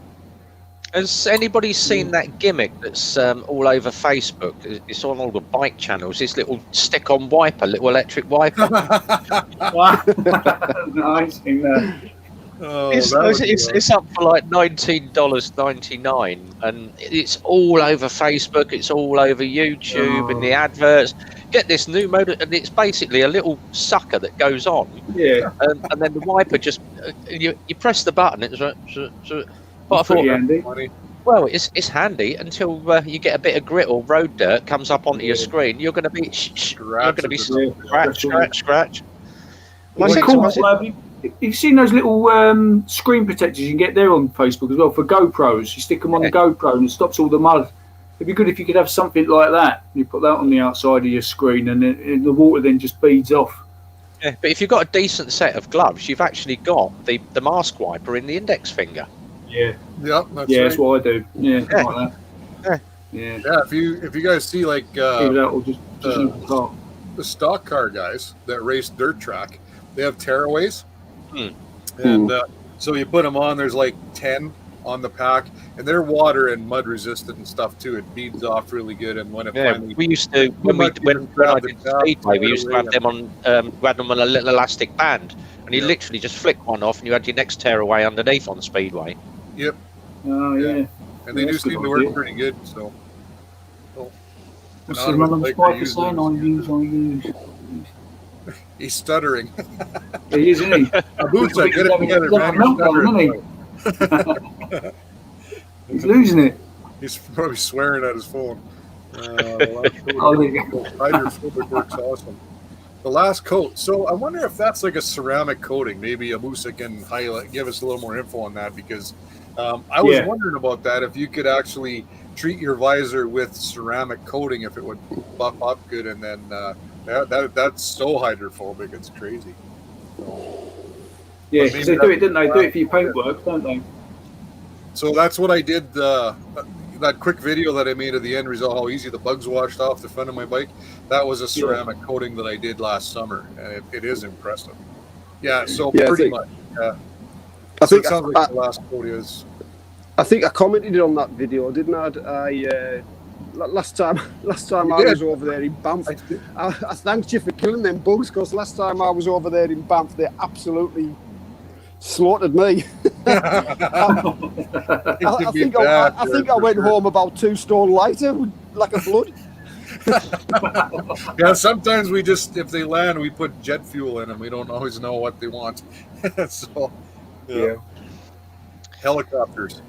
Has anybody seen that gimmick that's all over Facebook? It's on all the bike channels. This little stick-on wiper, little electric wiper. Nice. It's up for like $19.99, and it's all over Facebook. It's all over YouTube and the adverts. Get this new motor, and it's basically a little sucker that goes on. Yeah. And then the wiper just you press the button. It's. But I thought, Well, it's handy until you get a bit of grit or road dirt comes up onto your screen. You're going to be scratch. It's cool. You've seen those little screen protectors you can get there on Facebook as well for GoPros. You stick them on the GoPro and it stops all the mud. It'd be good if you could have something like that. You put that on the outside of your screen and the water then just beads off. Yeah, but if you've got a decent set of gloves, you've actually got the mask wiper in the index finger. Yeah. Yeah, that's what I do. Yeah, like that. Yeah. If you guys see like the stock car guys that race dirt track, they have tearaways, and so you put them on. There's like 10 on the pack, and they're water and mud resistant and stuff too. It beads off really good. And when it finally, we used to when I did Speedway, we used to have them on a little elastic band, and you literally just flick one off, and you had your next tearaway underneath on Speedway. Yep. Oh yeah. And they do seem to work pretty good. So. What's the random spiker saying? I use. He's stuttering. He is, isn't he? Abusa, get it together, man. He's losing it. He's probably swearing at his phone. Hydrophobic works awesome. The last coat. So I wonder if that's like a ceramic coating. Maybe Abusa can give us a little more info on that, because I was wondering about that. If you could actually treat your visor with ceramic coating, if it would buff up good, and then that's so hydrophobic, it's crazy. Yeah, because they do it, didn't they? Do it for your paintwork, don't they? So that's what I did. That quick video that I made of the end result, how easy the bugs washed off the front of my bike, that was a ceramic coating that I did last summer, and it is impressive. Yeah, so pretty much. I think it sounds like the last coat is. I think I commented on that video, didn't I? Last time I was over there in Banff, I thanked you for killing them bugs, because last time I was over there in Banff, they absolutely slaughtered me. I think I went home about 2 stone lighter, like a blood. Yeah, sometimes we just, if they land, we put jet fuel in them. We don't always know what they want. So, helicopters.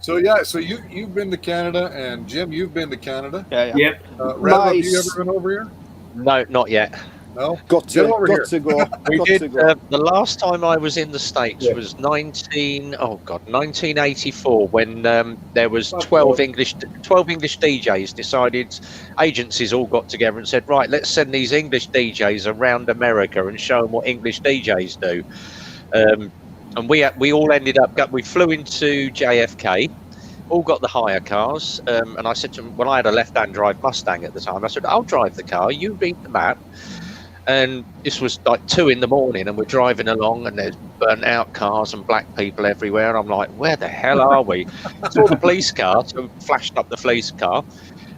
So you've been to Canada, and Jim, you've been to Canada. Yep. Randall, have you ever been over here? No, not yet. No, got to go. We did. The last time I was in the States was 1984, when there was 12 English DJs decided. Agencies all got together and said, right, let's send these English DJs around America and show them what English DJs do. And we all ended up. We flew into JFK. All got the hire cars, and I said to them, well, I had a left-hand drive Mustang at the time. I said, I'll drive the car, you read the map. And this was like 2 a.m, and we're driving along, and there's burnt out cars and black people everywhere. And I'm like, where the hell are we? Saw the police car, so flashed up the police car,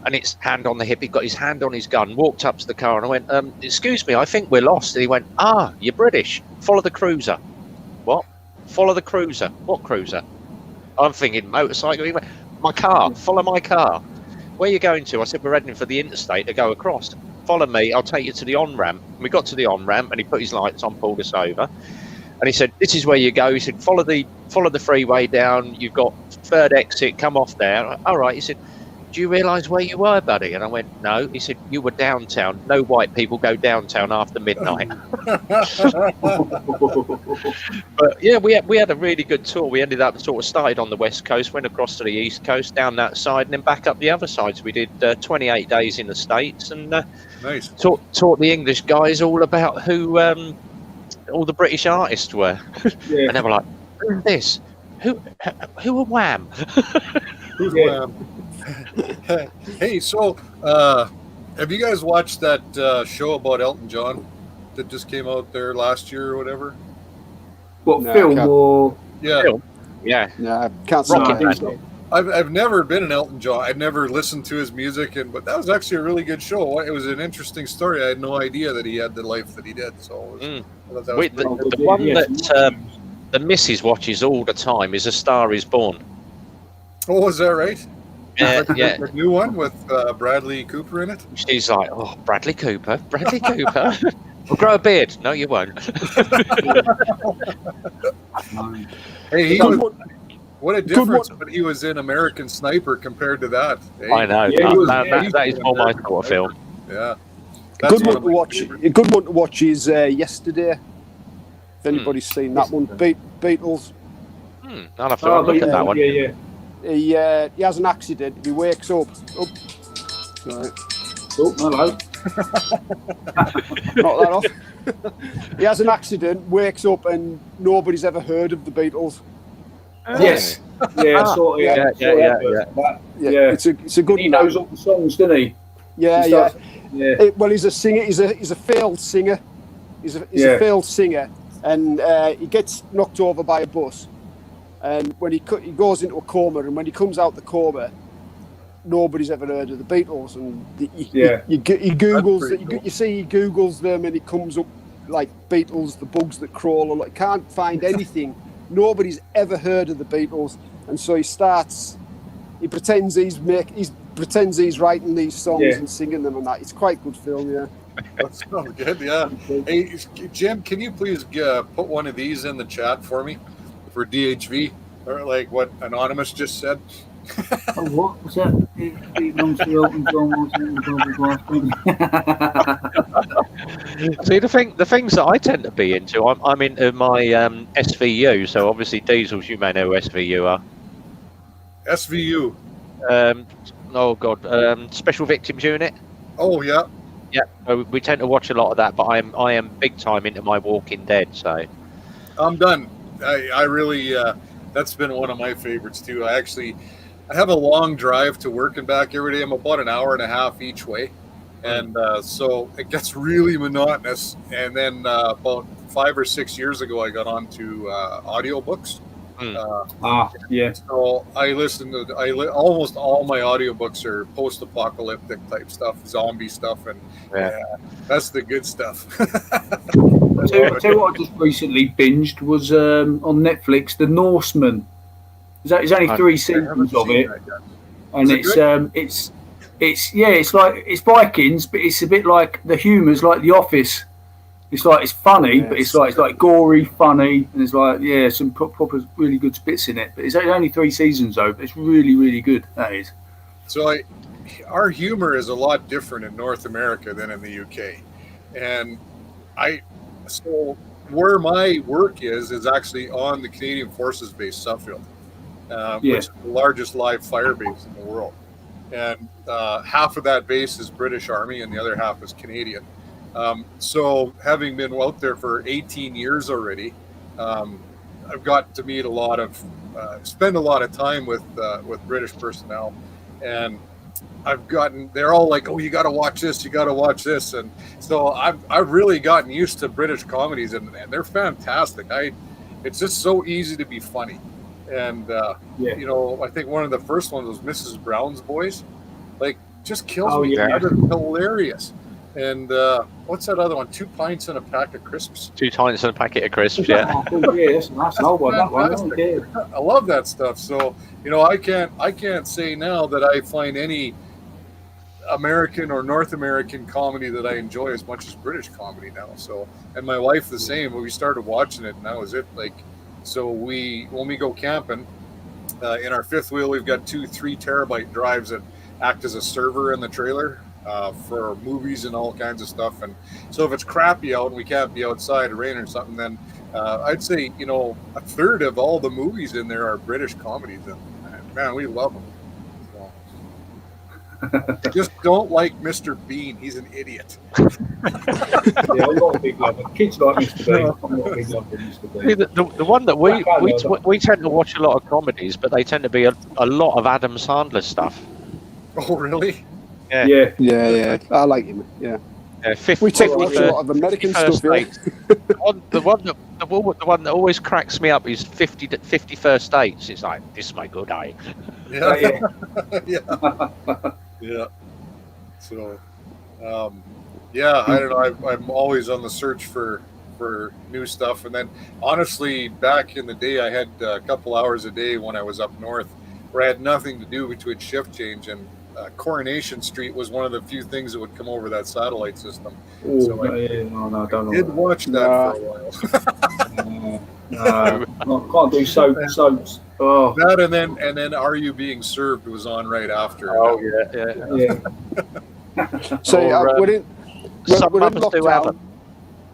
and it's hand on the hip. He got his hand on his gun, walked up to the car, and I went, excuse me, I think we're lost. And he went, you're British. Follow the cruiser. What? Follow the cruiser. What cruiser? I'm thinking motorcycle. He went, my car. Follow my car. Where are you going to? I said, we're heading for the interstate to go across. Follow me, I'll take you to the on-ramp. We got to the on-ramp, and he put his lights on, pulled us over, and he said, this is where you go. He said, follow the freeway down, you've got 3rd exit, come off there. All right. He said, do you realise where you were, buddy? And I went, no. He said, you were downtown. No white people go downtown after midnight. But yeah, we had a really good tour. We ended up sort of started on the west coast, went across to the east coast, down that side, and then back up the other side. So we did 28 days in the States, and nice. Taught the English guys all about who all the British artists were. And they were like, who's this? Who are Wham? Who's Wham? Hey, so have you guys watched that show about Elton John that just came out there last year or whatever? What, film or? Yeah. Film. Yeah. Yeah, can't see. I've never been an Elton John. I've never listened to his music, but that was actually a really good show. It was an interesting story. I had no idea that he had the life that he did. So the one that the missus watches all the time is A Star Is Born. Oh, is that right? Yeah, The new one with Bradley Cooper in it. She's like, oh, Bradley Cooper. We'll grow a beard. No, you won't. Hey, What a difference when he was in American Sniper compared to that. Eh? I know. Yeah, that is more my sort of film. Yeah. Good one to watch. A good one to watch is Yesterday. If anybody's seen that one, Beatles. I'll have to look at that one. Yeah. He has an accident. He wakes up. Right. Oh, hello. Knock that off. He has an accident, wakes up, and nobody's ever heard of the Beatles. Yes. Yeah. Yeah. It's a good. He knows all the songs, doesn't he? Yeah. Yeah. He's a singer. He's a failed singer. He's a failed singer, and he gets knocked over by a bus. And when he goes into a coma, and when he comes out the coma, nobody's ever heard of the Beatles. And he googles, you see, he googles them, and it comes up like Beatles, the bugs that crawl. Or can't find anything. Nobody's ever heard of the Beatles, and so he pretends he's writing these songs and singing them and that. It's quite a good film, yeah. That sounds good, yeah. Hey, Jim, can you please put one of these in the chat for me for DHV, or like what Anonymous just said? Oh, what was that? It belongs to Elton John, See, the things that I tend to be into, I'm into my SVU. So obviously, Diesels, you may know who SVU are. SVU. Special Victims Unit. Oh yeah. Yeah, so we tend to watch a lot of that, but I am big time into my Walking Dead. So I'm done. I really that's been one of my favorites too. I have a long drive to work and back every day. I'm about an hour and a half each way, and so it gets really monotonous. And then about 5 or 6 years ago, I got onto audiobooks. So I listen to almost all my audiobooks are post-apocalyptic type stuff, zombie stuff, and that's the good stuff. Tell you what I just recently binged was on Netflix, The Norseman. There's only 3 seasons of it, and it's Vikings, but it's a bit like the humour's like The Office. It's funny, but it's like gory, funny, and there's some proper really good bits in it. But it's only 3 seasons though. But it's really, really good. That is. So our humor is a lot different in North America than in the UK, and where my work is actually on the Canadian Forces Base Suffield, which is the largest live fire base in the world, and half of that base is British Army and the other half is Canadian. So having been out there for 18 years already, I've got to meet spend a lot of time with British personnel, and they're all like, oh, you got to watch this. And so I've really gotten used to British comedies, and they're fantastic. It's just so easy to be funny. And, I think one of the first ones was Mrs. Brown's Boys, just kills me. They're hilarious. And what's that other one? 2 pints and a pack of crisps. 2 pints and a packet of crisps, yeah. That's an old one. That one. I love that stuff. So I can't say now that I find any American or North American comedy that I enjoy as much as British comedy now. So, and my wife the same. When we started watching it, and that was it. So when we go camping, in our fifth wheel, we've got 2 3 terabyte drives that act as a server in the trailer. For movies and all kinds of stuff, and so if it's crappy out and we can't be outside, rain or something, then I'd say a third of all the movies in there are British comedies, and man, we love them. So. Just don't like Mr. Bean; he's an idiot. I'm not a big lover. Kids like Mr. Bean. I'm not a big lover of Mr. Bean. The one that we tend to watch a lot of comedies, but they tend to be a lot of Adam Sandler stuff. Oh, really? Yeah. I like him. Yeah. We take a lot of American stuff. The one that always cracks me up is 50 First Dates. It's like, this is my good eye. Yeah. So, I don't know. I'm always on the search for new stuff. And then, honestly, back in the day, I had a couple hours a day when I was up north, where I had nothing to do between shift change, and Coronation Street was one of the few things that would come over that satellite system. Ooh, so I did watch that for a while. I can't do soaps. Oh, That and then Are You Being Served was on right after. Oh yeah. yeah. So Or, we're in Some we're in mums do have lockdown. them.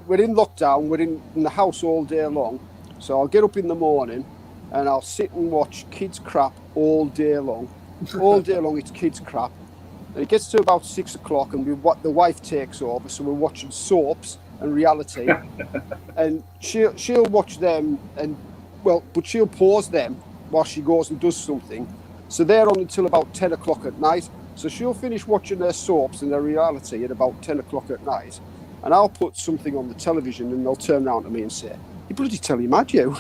We're in lockdown. We're in the house all day long. So I'll get up in the morning and I'll sit and watch kids crap all day long. All day long, it's kids crap. And it gets to about 6 o'clock, and the wife takes over. So we're watching soaps and reality, and she'll watch them, but she'll pause them while she goes and does something. So they're on until about 10 o'clock at night. So she'll finish watching their soaps and their reality at about 10 o'clock at night, and I'll put something on the television, and they'll turn around to me and say, "You bloody telly mad, you."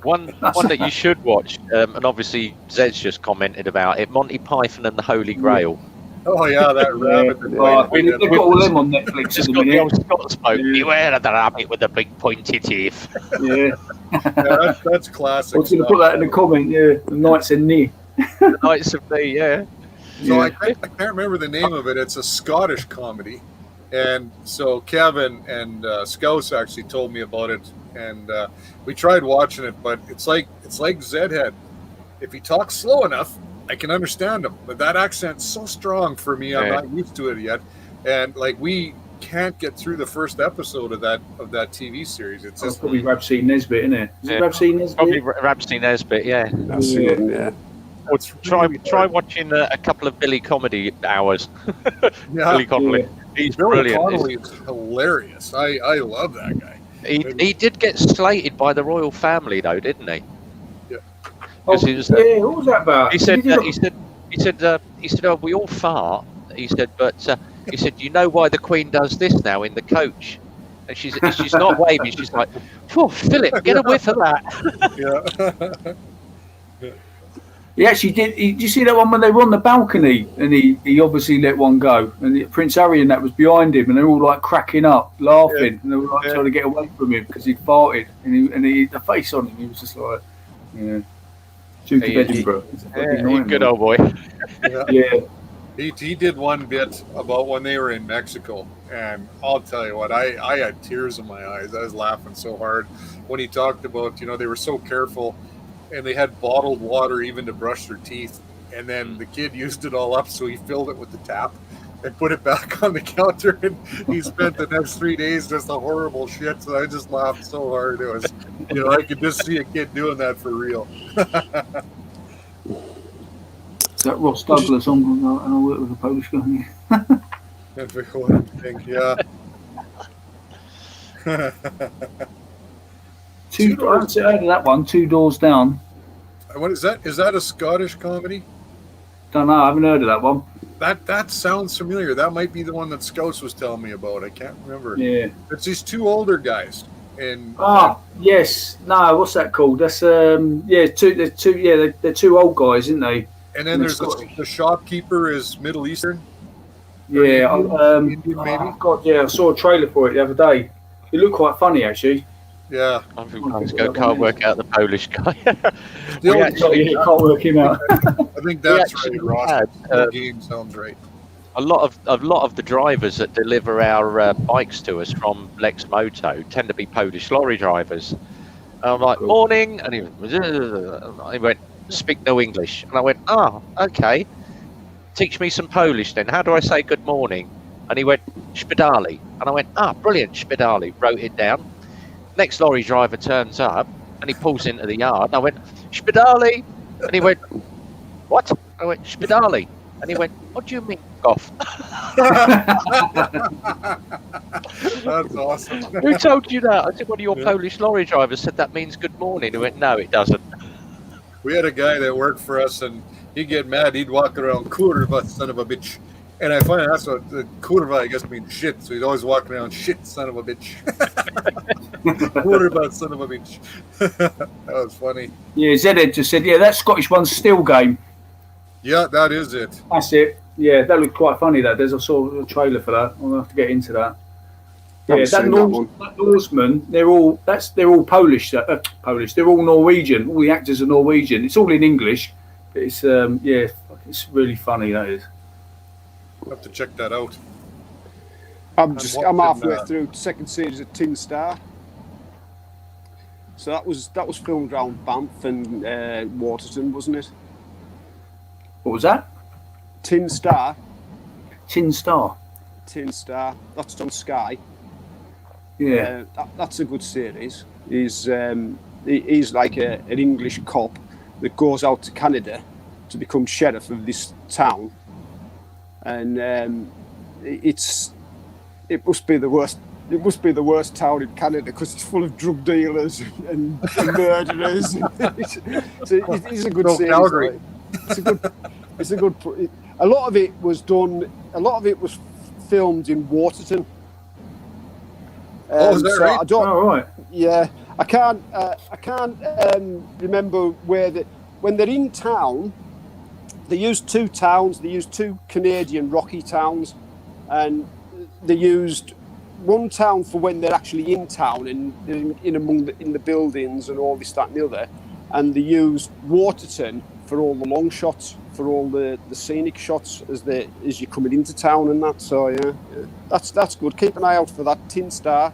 One that you should watch, and obviously Zed's just commented about it, Monty Python and the Holy Grail. Oh yeah, that rabbit. They've got all them on Netflix Just at the got the minute. old Scots bloke. Beware of the rabbit with the big pointy teeth. Yeah. Yeah, that's classic. I was going to put that in the comment. Yeah, the Knights and Knee. The Knights of the, yeah. So I can't remember the name of it. It's a Scottish comedy, and so Kevin and Scouse actually told me about it, and we tried watching it. But it's like Zedhead. If he talks slow enough, I can understand him. But that accent's so strong for me. I'm not used to it yet, and like we can't get through the first episode of that TV series. It's just probably Rabsy Nesbitt, isn't it? Is it Rabsy Nesbitt? Probably Rabsy Nesbitt, yeah. That's it, yeah. Or try watching a couple of Billy comedy hours. Billy Connolly. Yeah. He's Billy brilliant. Connolly is hilarious. I love that guy. He did get slated by the royal family though, didn't he? Yeah. Oh, He was, yeah, what was that about? he said, oh, we all fart. He said, but he said, you know why the Queen does this now in the coach? And she's not waving. She's like, "Phew, Philip, get a whiff of that." Yeah. He actually did. Did you see that one when they were on the balcony and he obviously let one go, and Prince Harry and that was behind him, and they were all like cracking up, laughing, and they were like trying to get away from him because he'd farted, and the face on him, he was just like, yeah, Duke of Edinburgh. Good old boy. Yeah. He did one bit about when they were in Mexico, and I'll tell you what, I had tears in my eyes. I was laughing so hard when he talked about, they were so careful, and they had bottled water even to brush their teeth, and then the kid used it all up, so he filled it with the tap and put it back on the counter, and he spent the next 3 days just a horrible shit. So I just laughed so hard. It was, I could just see a kid doing that for real. Is that Ross Douglas on? And I work with a Polish guy. That's a cool thing, yeah. I haven't heard of that one. 2 Doors Down. What is that? Is that a Scottish comedy? Don't know. I haven't heard of that one. That sounds familiar. That might be the one that Scouts was telling me about. I can't remember. Yeah. It's these 2 older guys. And yes. No, what's that called? That's they're 2 old guys, isn't they? And then there's the shopkeeper is Middle Eastern. Yeah. Indian, maybe? God, yeah. I saw a trailer for it the other day. It looked quite funny, actually. Yeah. I think can't work out the Polish guy. Can't work him out. I think that's right, Ross. The game sounds right. A lot of the drivers that deliver our bikes to us from Lex Moto tend to be Polish lorry drivers. And I'm like, morning, and he went, speak no English, and I went, oh, okay, teach me some Polish then. How do I say good morning? And he went, Szpitali, and I went, brilliant, Szpitali. Wrote it down. Next lorry driver turns up and he pulls into the yard. And I went, Szpitali, and he went, what? I went, Szpitali, and he went, what do you mean, off? That's awesome. Who told you that? I said, one of your Polish lorry drivers said that means good morning. He went, no, it doesn't. We had a guy that worked for us, and he'd get mad. He'd walk around, kurva, son of a bitch. And I find that's what the kurva, I guess, means shit. So he's always walking around, shit, son of a bitch. Kurva, son of a bitch. That was funny. Yeah, Zedhead just said, that Scottish one's still game. Yeah, that is it. That's it. Yeah, that looked quite funny. I saw a trailer for that. I'll have to get into that. Yeah, that Norseman, they're all Polish. Polish. They're all Norwegian. All the actors are Norwegian. It's all in English. But it's it's really funny. That is. I'll have to check that out. I'm halfway through second series of Tin Star. So that was filmed around Banff and Waterton, wasn't it? What was that? Tin Star. Tin Star. Tin Star. That's on Sky. Yeah. That's a good series. He's like an English cop that goes out to Canada to become sheriff of this town, and it must be the worst. It must be the worst town in Canada because it's full of drug dealers and murderers. It's a good series. Calgary. It's a good. A lot of it was filmed in Waterton. Is that right? I don't. All right. Yeah, I can't remember when they're in town. They use two towns. They used two Canadian Rocky towns, and they used one town for when they're actually in town and in the buildings and all this, that, and the other. And they used Waterton for all the long shots, for all the scenic shots as you're coming into town and that. So yeah, that's good. Keep an eye out for that Tin Star.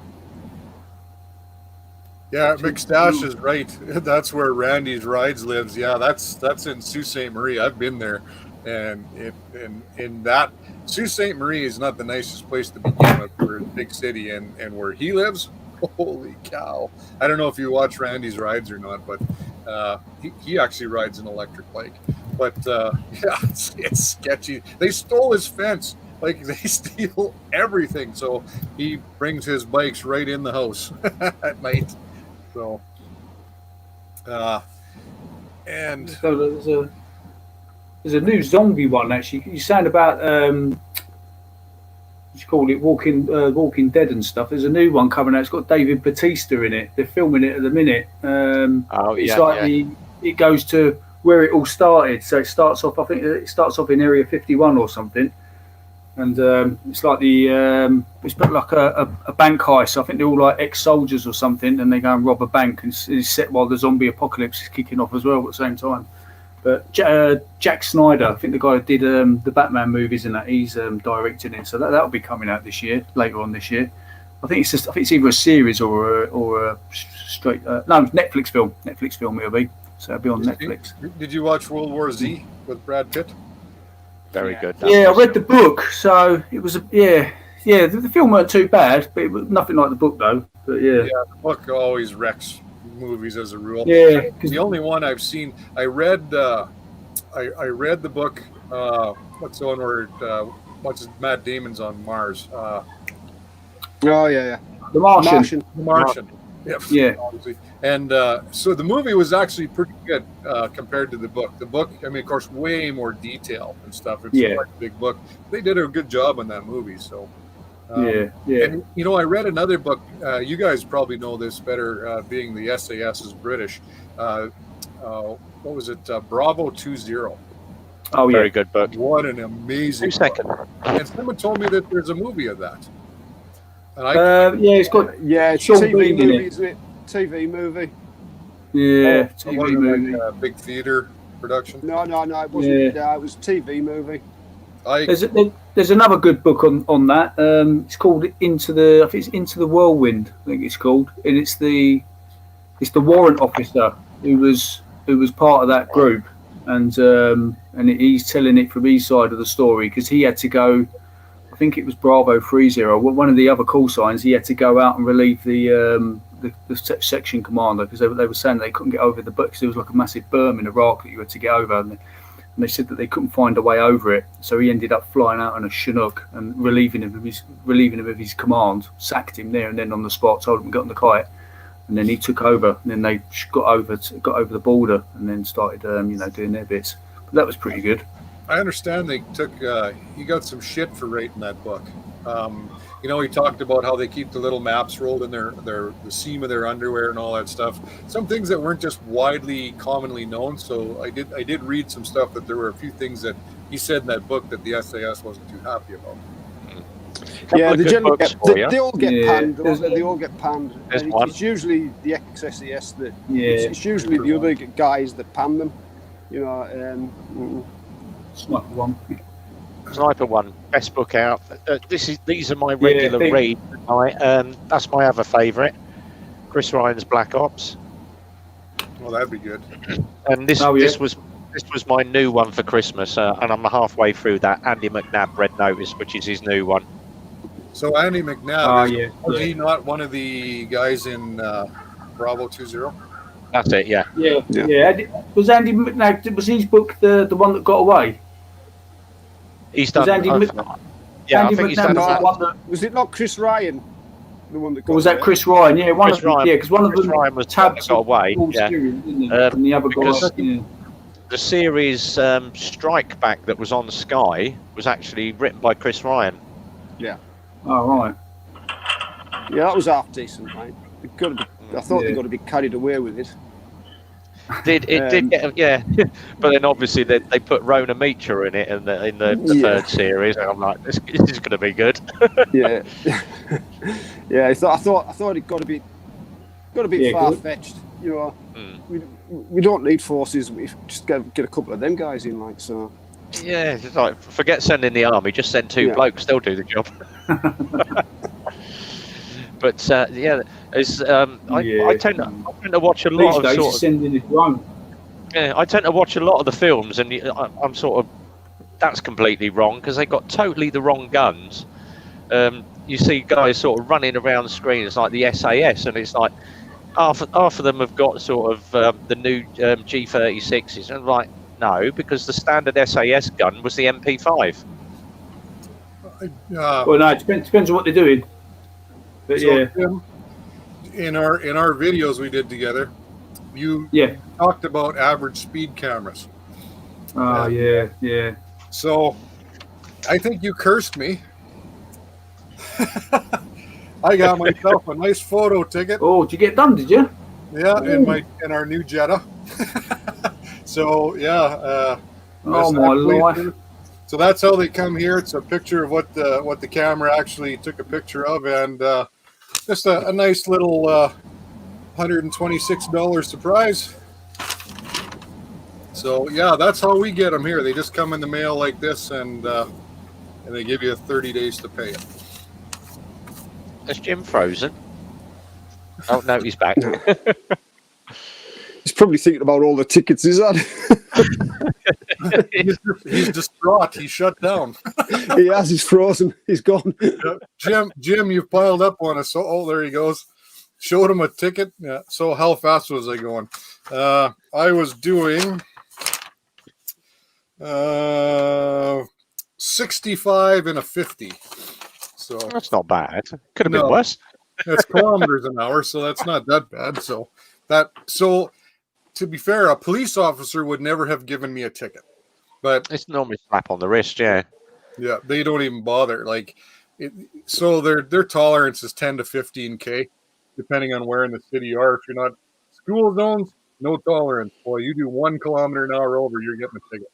Yeah, McStash is right. That's where Randy's Rides lives. Yeah, that's in Sault Ste. Marie. I've been there, and in that Sault Ste. Marie is not the nicest place to begin with for a big city, and where he lives, holy cow! I don't know if you watch Randy's Rides or not, but he actually rides an electric bike. But yeah, it's sketchy. They stole his fence. Like, they steal everything, so he brings his bikes right in the house at night. So, and So there's a new zombie one actually. You sound about what you call it, Walking Dead and stuff. There's a new one coming out. It's got David Bautista in it. They're filming it at the minute. It goes to where it all started. So it starts off. I think it starts off in Area 51 or something. And it's like it's like a bank heist. I think they're all like ex-soldiers or something, and they go and rob a bank. And it's set while the zombie apocalypse is kicking off as well at the same time. But Jack Snyder, I think the guy who did the Batman movies and that, he's directing it. So that'll be coming out this year, later on this year. I think it's either a series or a straight Netflix film. Netflix film it'll be. So it'll be on Netflix. Did you watch World War Z with Brad Pitt? Very good. Yeah, I read the book, so it was the film weren't too bad, but it was nothing like the book though. But yeah, the book always wrecks movies as a rule. Yeah, the only one I've seen, I read the book. What's the one where Matt Damon's on Mars? Oh yeah. The Martian. The Martian. Yeah. Obviously. And so the movie was actually pretty good compared to the book. The book, I mean, of course, way more detail and stuff. It's quite a big book. They did a good job on that movie. So, yeah. And, I read another book. You guys probably know this better, being the SAS is British. What was it? Bravo 20. Oh, yeah. Very good book. What an amazing 2 seconds. book. And someone told me that there's a movie of that. And it's got it's Sean TV Bean in movie, it. isn't it? TV movie. Yeah, It TV wasn't movie. like a big theater production. No, it wasn't. Yeah, it was a TV movie. There's another good book on that. It's called Into the Whirlwind. I think it's called, and it's the warrant officer who was part of that group, and he's telling it from his side of the story because he had to go. I think it was Bravo 30. One of the other call signs. He had to go out and relieve the section commander because they were saying they couldn't get over the because there was like a massive berm in Iraq that you had to get over, and they said that they couldn't find a way over it. So he ended up flying out on a Chinook and relieving him of his command, sacked him there and then on the spot, told him to get on the kite, and then he took over. And then they got over the border and then started doing their bits. But that was pretty good. I understand they took. He got some shit for writing that book. He talked about how they keep the little maps rolled in the seam of their underwear and all that stuff. Some things that weren't just widely commonly known. So I did read some stuff that there were a few things that he said in that book that the SAS wasn't too happy about. Yeah, they all get panned. There's- They all get panned. There's And one. it's usually the ex-SAS that. Yeah. It's usually the other guys that pan them. Sniper one. Sniper one, best book out. These are my regular reads. That's my other favourite. Chris Ryan's Black Ops. Well, that'd be good. And this Oh, yeah. this was my new one for Christmas, and I'm halfway through that Andy McNabb Red Notice, which is his new one. So Andy McNabb, Oh, was yeah. he not one of the guys in Bravo 20? That's it, yeah. Was Andy McNabb, was his book the one that got away? He's Was done. Andy Yeah, Andy I think he's McNabb done. was the one that, Was it not Chris Ryan, the one that got or was that away? Chris Ryan? Yeah, one Chris of them. Ryan. Yeah, because one of Chris them Ryan was tabs got away. Paul Yeah. Styrian, didn't he? Um, And the other guy. because- Yeah. The series Strike Back that was on Sky was actually written by Chris Ryan. Oh, right. Yeah, that was half decent, right? I thought they got a bit carried away with it. Did get, yeah, but then obviously they put Rona Meacher in it in the third series, and I'm like, this is going to be good. Yeah, yeah. I thought it got a bit far fetched. You know, we don't need forces. We just get a couple of them guys in, like so. Yeah, it's like forget sending the army, just send two blokes, they'll do the job. But yeah, it's I tend to watch a lot of These days, sort of, sending it drone. yeah, I tend to watch a lot of the films, and I'm sort of that's completely wrong because they got totally the wrong guns. You see guys sort of running around screens like the SAS, and it's like half of them have got sort of the new G36s, and I'm like, no, because the standard SAS gun was the MP5. Well, no, it depends on what they're doing. But so Tim, in our videos we did together, you talked about average speed cameras. Oh, yeah. So I think you cursed me. I got myself a nice photo ticket. Oh, did you get done? Did you? Yeah, in our new Jetta. So yeah. Oh my life. So that's how they come here. It's a picture of what the camera actually took a picture of, and just a nice little $126 surprise. So yeah, that's how we get them here. They just come in the mail like this, and they give you 30 days to pay it. Is Jim frozen? Oh no, he's back. He's probably thinking about all the tickets he's had. He's distraught. He's shut down. He has. He's frozen. He's gone. Jim, you've piled up on us. So, oh, there he goes. Showed him a ticket. Yeah. So how fast was I going? I was doing 65 and a 50. So that's not bad. Could have been worse. It's kilometers an hour, so that's not that bad. So to be fair, a police officer would never have given me a ticket, but it's normally slap on the wrist. Yeah, they don't even bother. So their tolerance is 10 to 15K, depending on where in the city you are. If you're not school zones, no tolerance. Boy, you do 1 kilometer an hour over, you're getting a ticket.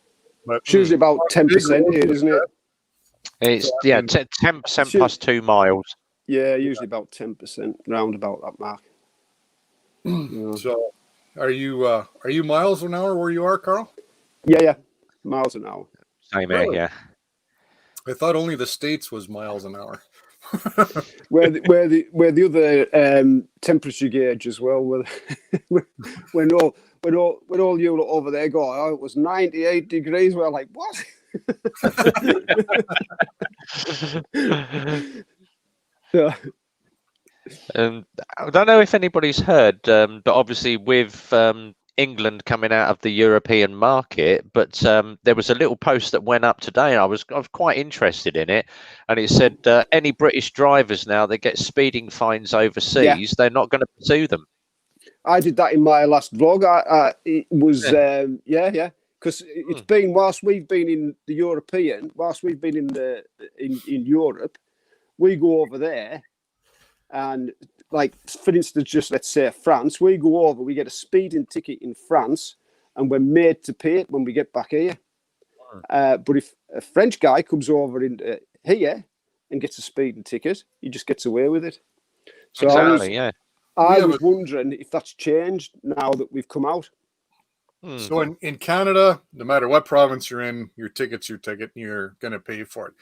But it's usually about 10% here, isn't it? It's 10% plus 2 miles. Yeah, usually about 10%, round about that mark. So, are you miles an hour where you are, Carl? Yeah, miles an hour. Same here, yeah. I thought only the States was miles an hour. where the other temperature gauge as well. When all you lot over there go, oh, it was 98 degrees. We're like, what? I don't know if anybody's heard, but obviously with England coming out of the European market, but there was a little post that went up today, and I was quite interested in it, and it said any British drivers now that get speeding fines overseas, they're not going to pursue them. I did that in my last vlog. It was because it's been whilst we've been in Europe, we go over there, and like for instance, just let's say France, we go over, we get a speeding ticket in France, and we're made to pay it when we get back here. But if a French guy comes over in here and gets a speeding ticket, he just gets away with it. So exactly, I was wondering if that's changed now that we've come out. So in Canada, no matter what province you're in, your ticket's your ticket, and you're going to pay for it.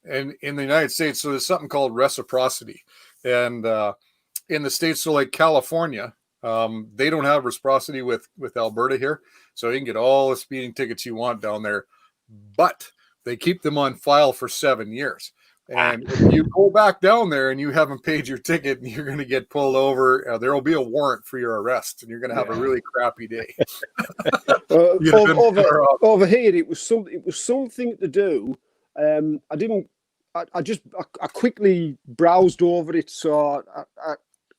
And in the United States, so there's something called reciprocity. And in the States, so like California, They don't have reciprocity with Alberta here, so you can get all the speeding tickets you want down there, but they keep them on file for 7 years. And if you go back down there and you haven't paid your ticket, you're going to get pulled over. There will be a warrant for your arrest, and you're going to have a really crappy day. Over here, it was something to do. I quickly browsed over it, so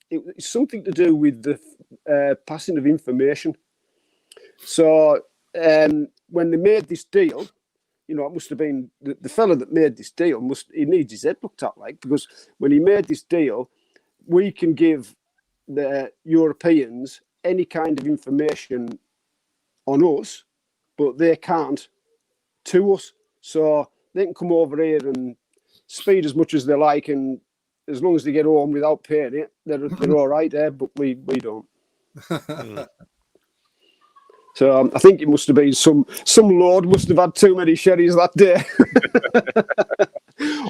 it's something to do with the passing of information. So when they made this deal, it must have been the fella that made this deal. He needs his head looked at, because when he made this deal, we can give the Europeans any kind of information on us, but they can't to us. So they can come over here and speed as much as they like, and as long as they get home without paying it, they're all right there. But we don't. So I think it must have been some lord must have had too many sherries that day,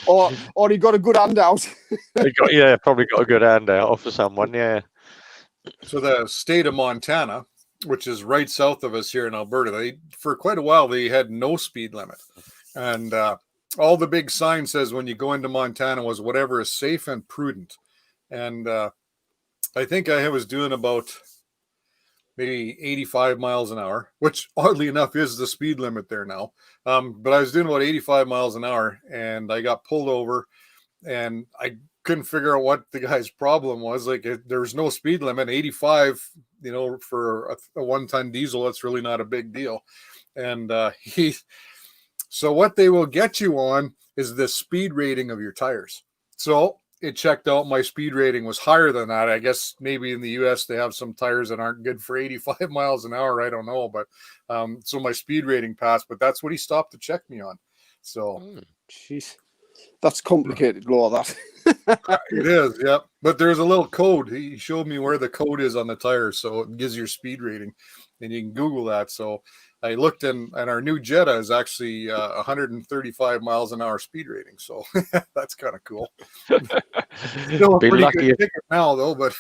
or he got a good handout. Probably got a good handout off of someone. Yeah. So the state of Montana, which is right south of us here in Alberta, for quite a while they had no speed limit, and all the big sign says when you go into Montana was whatever is safe and prudent, and I think I was doing about maybe 85 miles an hour, which oddly enough is the speed limit there now. But I was doing about 85 miles an hour, and I got pulled over, and I couldn't figure out what the guy's problem was. Like, there was no speed limit. 85, for a 1-ton diesel, that's really not a big deal. And so what they will get you on is the speed rating of your tires. So it checked out my speed rating was higher than that. I guess maybe in the US they have some tires that aren't good for 85 miles an hour. I don't know, but so my speed rating passed, but that's what he stopped to check me on. So jeez, that's complicated law, that. It is, yeah. But there's a little code. He showed me where the code is on the tire, so it gives your speed rating, and you can Google that. So I looked and our new Jetta is actually 135 miles an hour speed rating. So that's kind of cool. Still a Be pretty lucky good ticket now, though. But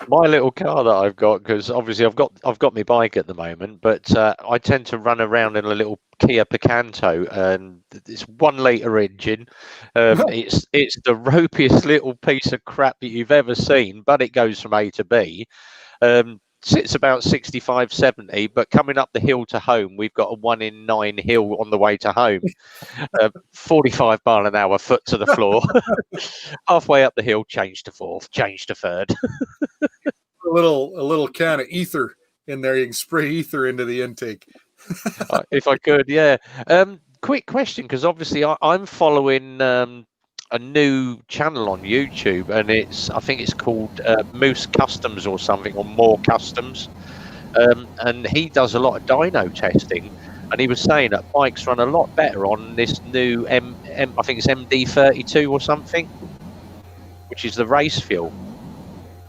my little car that I've got, because obviously I've got my bike at the moment, but I tend to run around in a little Kia Picanto, and it's 1 litre engine. It's the ropiest little piece of crap that you've ever seen, but it goes from A to B. Sits about 65, 70, but coming up the hill to home, we've got a 1 in 9 hill on the way to home. 45 mile an hour, foot to the floor. Halfway up the hill, change to fourth, change to third. a little can of ether in there. You can spray ether into the intake. If I could, yeah. Quick question, because obviously I'm following a new channel on YouTube, and I think it's called Moose Customs or something, or More Customs, and he does a lot of dyno testing, and he was saying that bikes run a lot better on this new I think it's MD32 or something, which is the race fuel.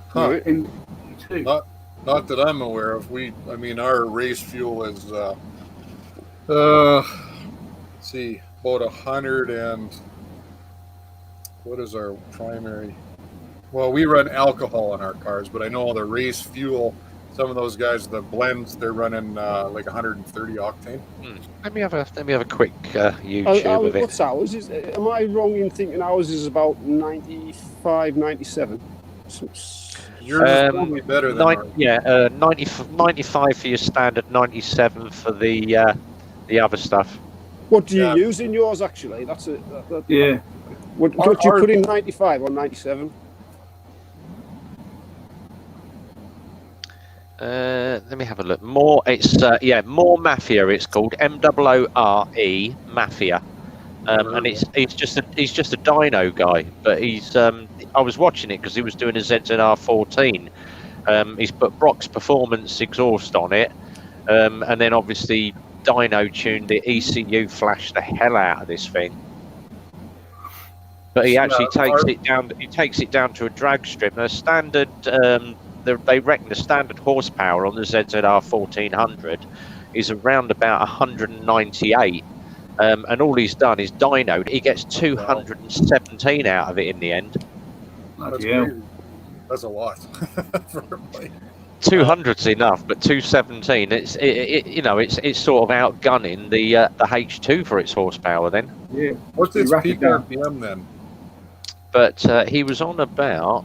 Huh. Not that I'm aware of. Our race fuel is let's see, about 100 and what is our primary? Well, we run alcohol in our cars, but I know the race fuel, some of those guys, the blends, they're running like 130 octane. Let me have a quick YouTube of it. What's ours? Am I wrong in thinking ours is about 95, 97? Yours is probably better than ours. Yeah, 95 for your standard, 97 for the other stuff. What do you use in yours, actually? That's it. Yeah. What you put in 95 or 97? Let me have a look. More Mafia. It's called MOORE Mafia, and he's just a dyno guy. But I was watching it because he was doing a ZZR 14. He's put Brock's Performance exhaust on it, and then obviously dyno tuned the ECU, flashed the hell out of this thing. But he actually takes it down. He takes it down to a drag strip. The standard, they reckon the standard horsepower on the ZZR 1400 is around about 198, and all he's done is dynoed. He gets 217 out of it in the end. That's a lot for a bike. 200's enough, but 217, it's sort of outgunning the H2 for its horsepower then. Yeah. What's its Rapid peak down. RPM then? But he was on about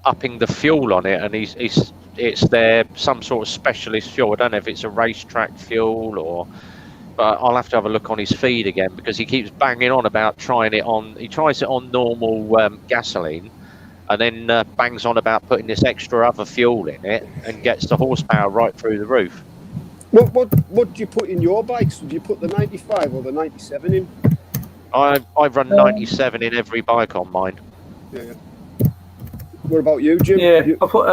upping the fuel on it, and it's their some sort of specialist fuel. I don't know if it's a racetrack fuel or, but I'll have to have a look on his feed again, because he keeps banging on about trying it on. He tries it on normal gasoline, and then bangs on about putting this extra other fuel in it, and gets the horsepower right through the roof. What do you put in your bikes? Do you put the 95 or the 97 in? I run 97 in every bike on mine. Yeah. What about you, Jim? Yeah, I put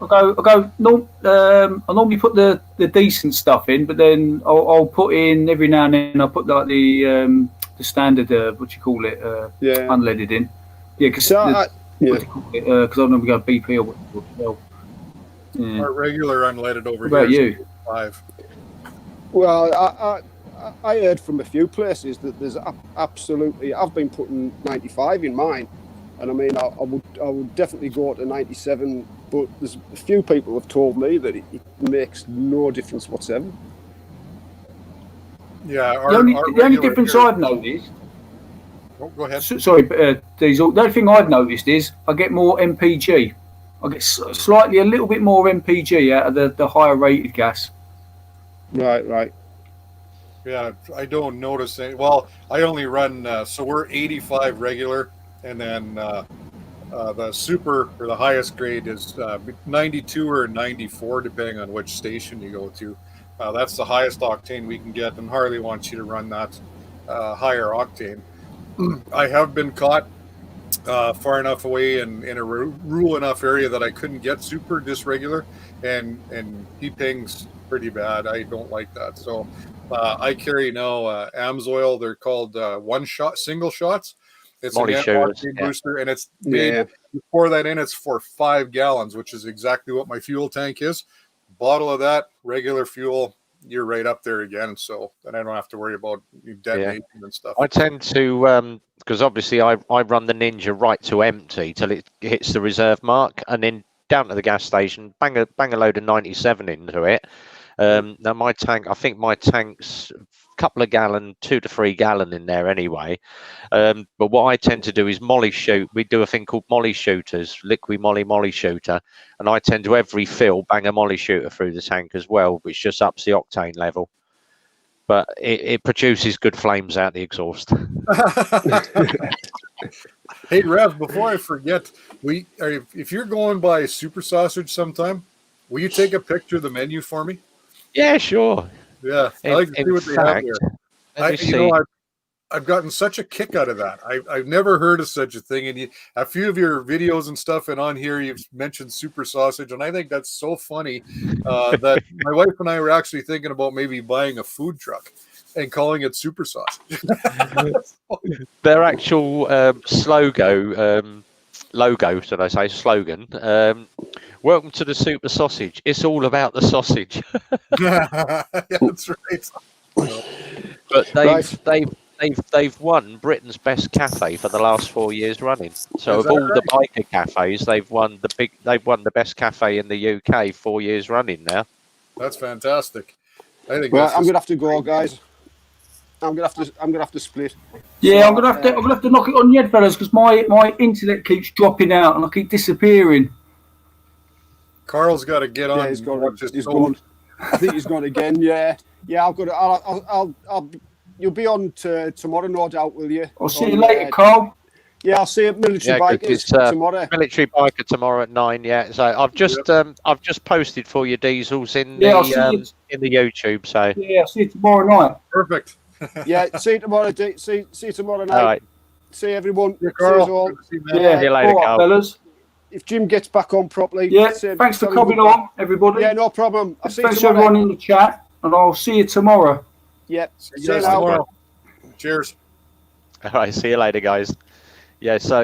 I normally put the decent stuff in, but then I'll put in every now and then. I'll put like the standard what you call it unleaded in. Yeah, because I normally go BP or what. Yeah. Our regular unleaded over What here. about you? 5. Well, I heard from a few places that there's absolutely. I've been putting 95 in mine, and I mean I would definitely go to 97. But there's a few people have told me that it makes no difference whatsoever. Yeah. The only difference I've noticed. Oh, go ahead. Sorry, Diesel. The only thing I've noticed is I get more MPG. I get slightly a little bit more MPG out of the higher rated gas. Right. Yeah, I don't notice any. Well, I only run, so we're 85 regular, and then the super, or the highest grade, is 92 or 94, depending on which station you go to. That's the highest octane we can get, and Harley wants you to run that higher octane. I have been caught far enough away in a rural enough area that I couldn't get super dysregular, and he pings pretty bad. I don't like that. So I carry now AMSOIL. They're called single shots. It's an octane booster, and it's made. You pour that in, it's for 5 gallons, which is exactly what my fuel tank is. Bottle of that, regular fuel, you're right up there again. So then I don't have to worry about detonation and stuff. I tend to, because obviously I run the Ninja right to empty till it hits the reserve mark, and then down to the gas station, bang a load of 97 into it. Now my tank, I think my tank's a couple of gallon, 2 to 3 gallon in there anyway. But what I tend to do is molly shoot. We do a thing called molly shooters, liquid molly shooter, and I tend to every fill bang a molly shooter through the tank as well, which just ups the octane level. But it produces good flames out the exhaust. Hey Rev, before I forget, if you're going by Super Sausage sometime, will you take a picture of the menu for me? Yeah, sure. Yeah, I like to see what they have there. I've gotten such a kick out of that. I've never heard of such a thing, and a few of your videos and stuff, and on here you've mentioned Super Sausage, and I think that's so funny that my wife and I were actually thinking about maybe buying a food truck and calling it Super Sausage. Their actual logo, should I say, slogan. Welcome to the Super Sausage. It's all about the sausage. Yeah, that's right. But they've won Britain's best cafe for the last 4 years running. So of all the biker cafes, they've won the best cafe in the UK 4 years running now. That's fantastic. I think. Well, I'm gonna have to go, guys. I'm gonna have to split. Yeah, I'm gonna have to knock it on the head, fellas, because my internet keeps dropping out and I keep disappearing. Carl's got to get on. Yeah, he's gone. I think he's gone again. Yeah. I've got. I'll. You'll be on tomorrow, no doubt, will you? I'll see you later, Carl. Yeah, I'll see you at Military Bikers tomorrow. Military Biker tomorrow at 9. Yeah, so I've just posted for your diesels in the YouTube. So yeah, I'll see you tomorrow night. Perfect. Yeah, see you tomorrow. See you tomorrow night. All right. See everyone. Yeah, Carl. See you all. Yeah, see you later, Carl. Fellas. If Jim gets back on properly. Yeah, thanks for coming on, everybody. Yeah, no problem. I'll see you thanks tomorrow. everyone in the chat, and I'll see you tomorrow. Yeah. See you guys tomorrow. Cheers. All right, see you later, guys. Yeah, so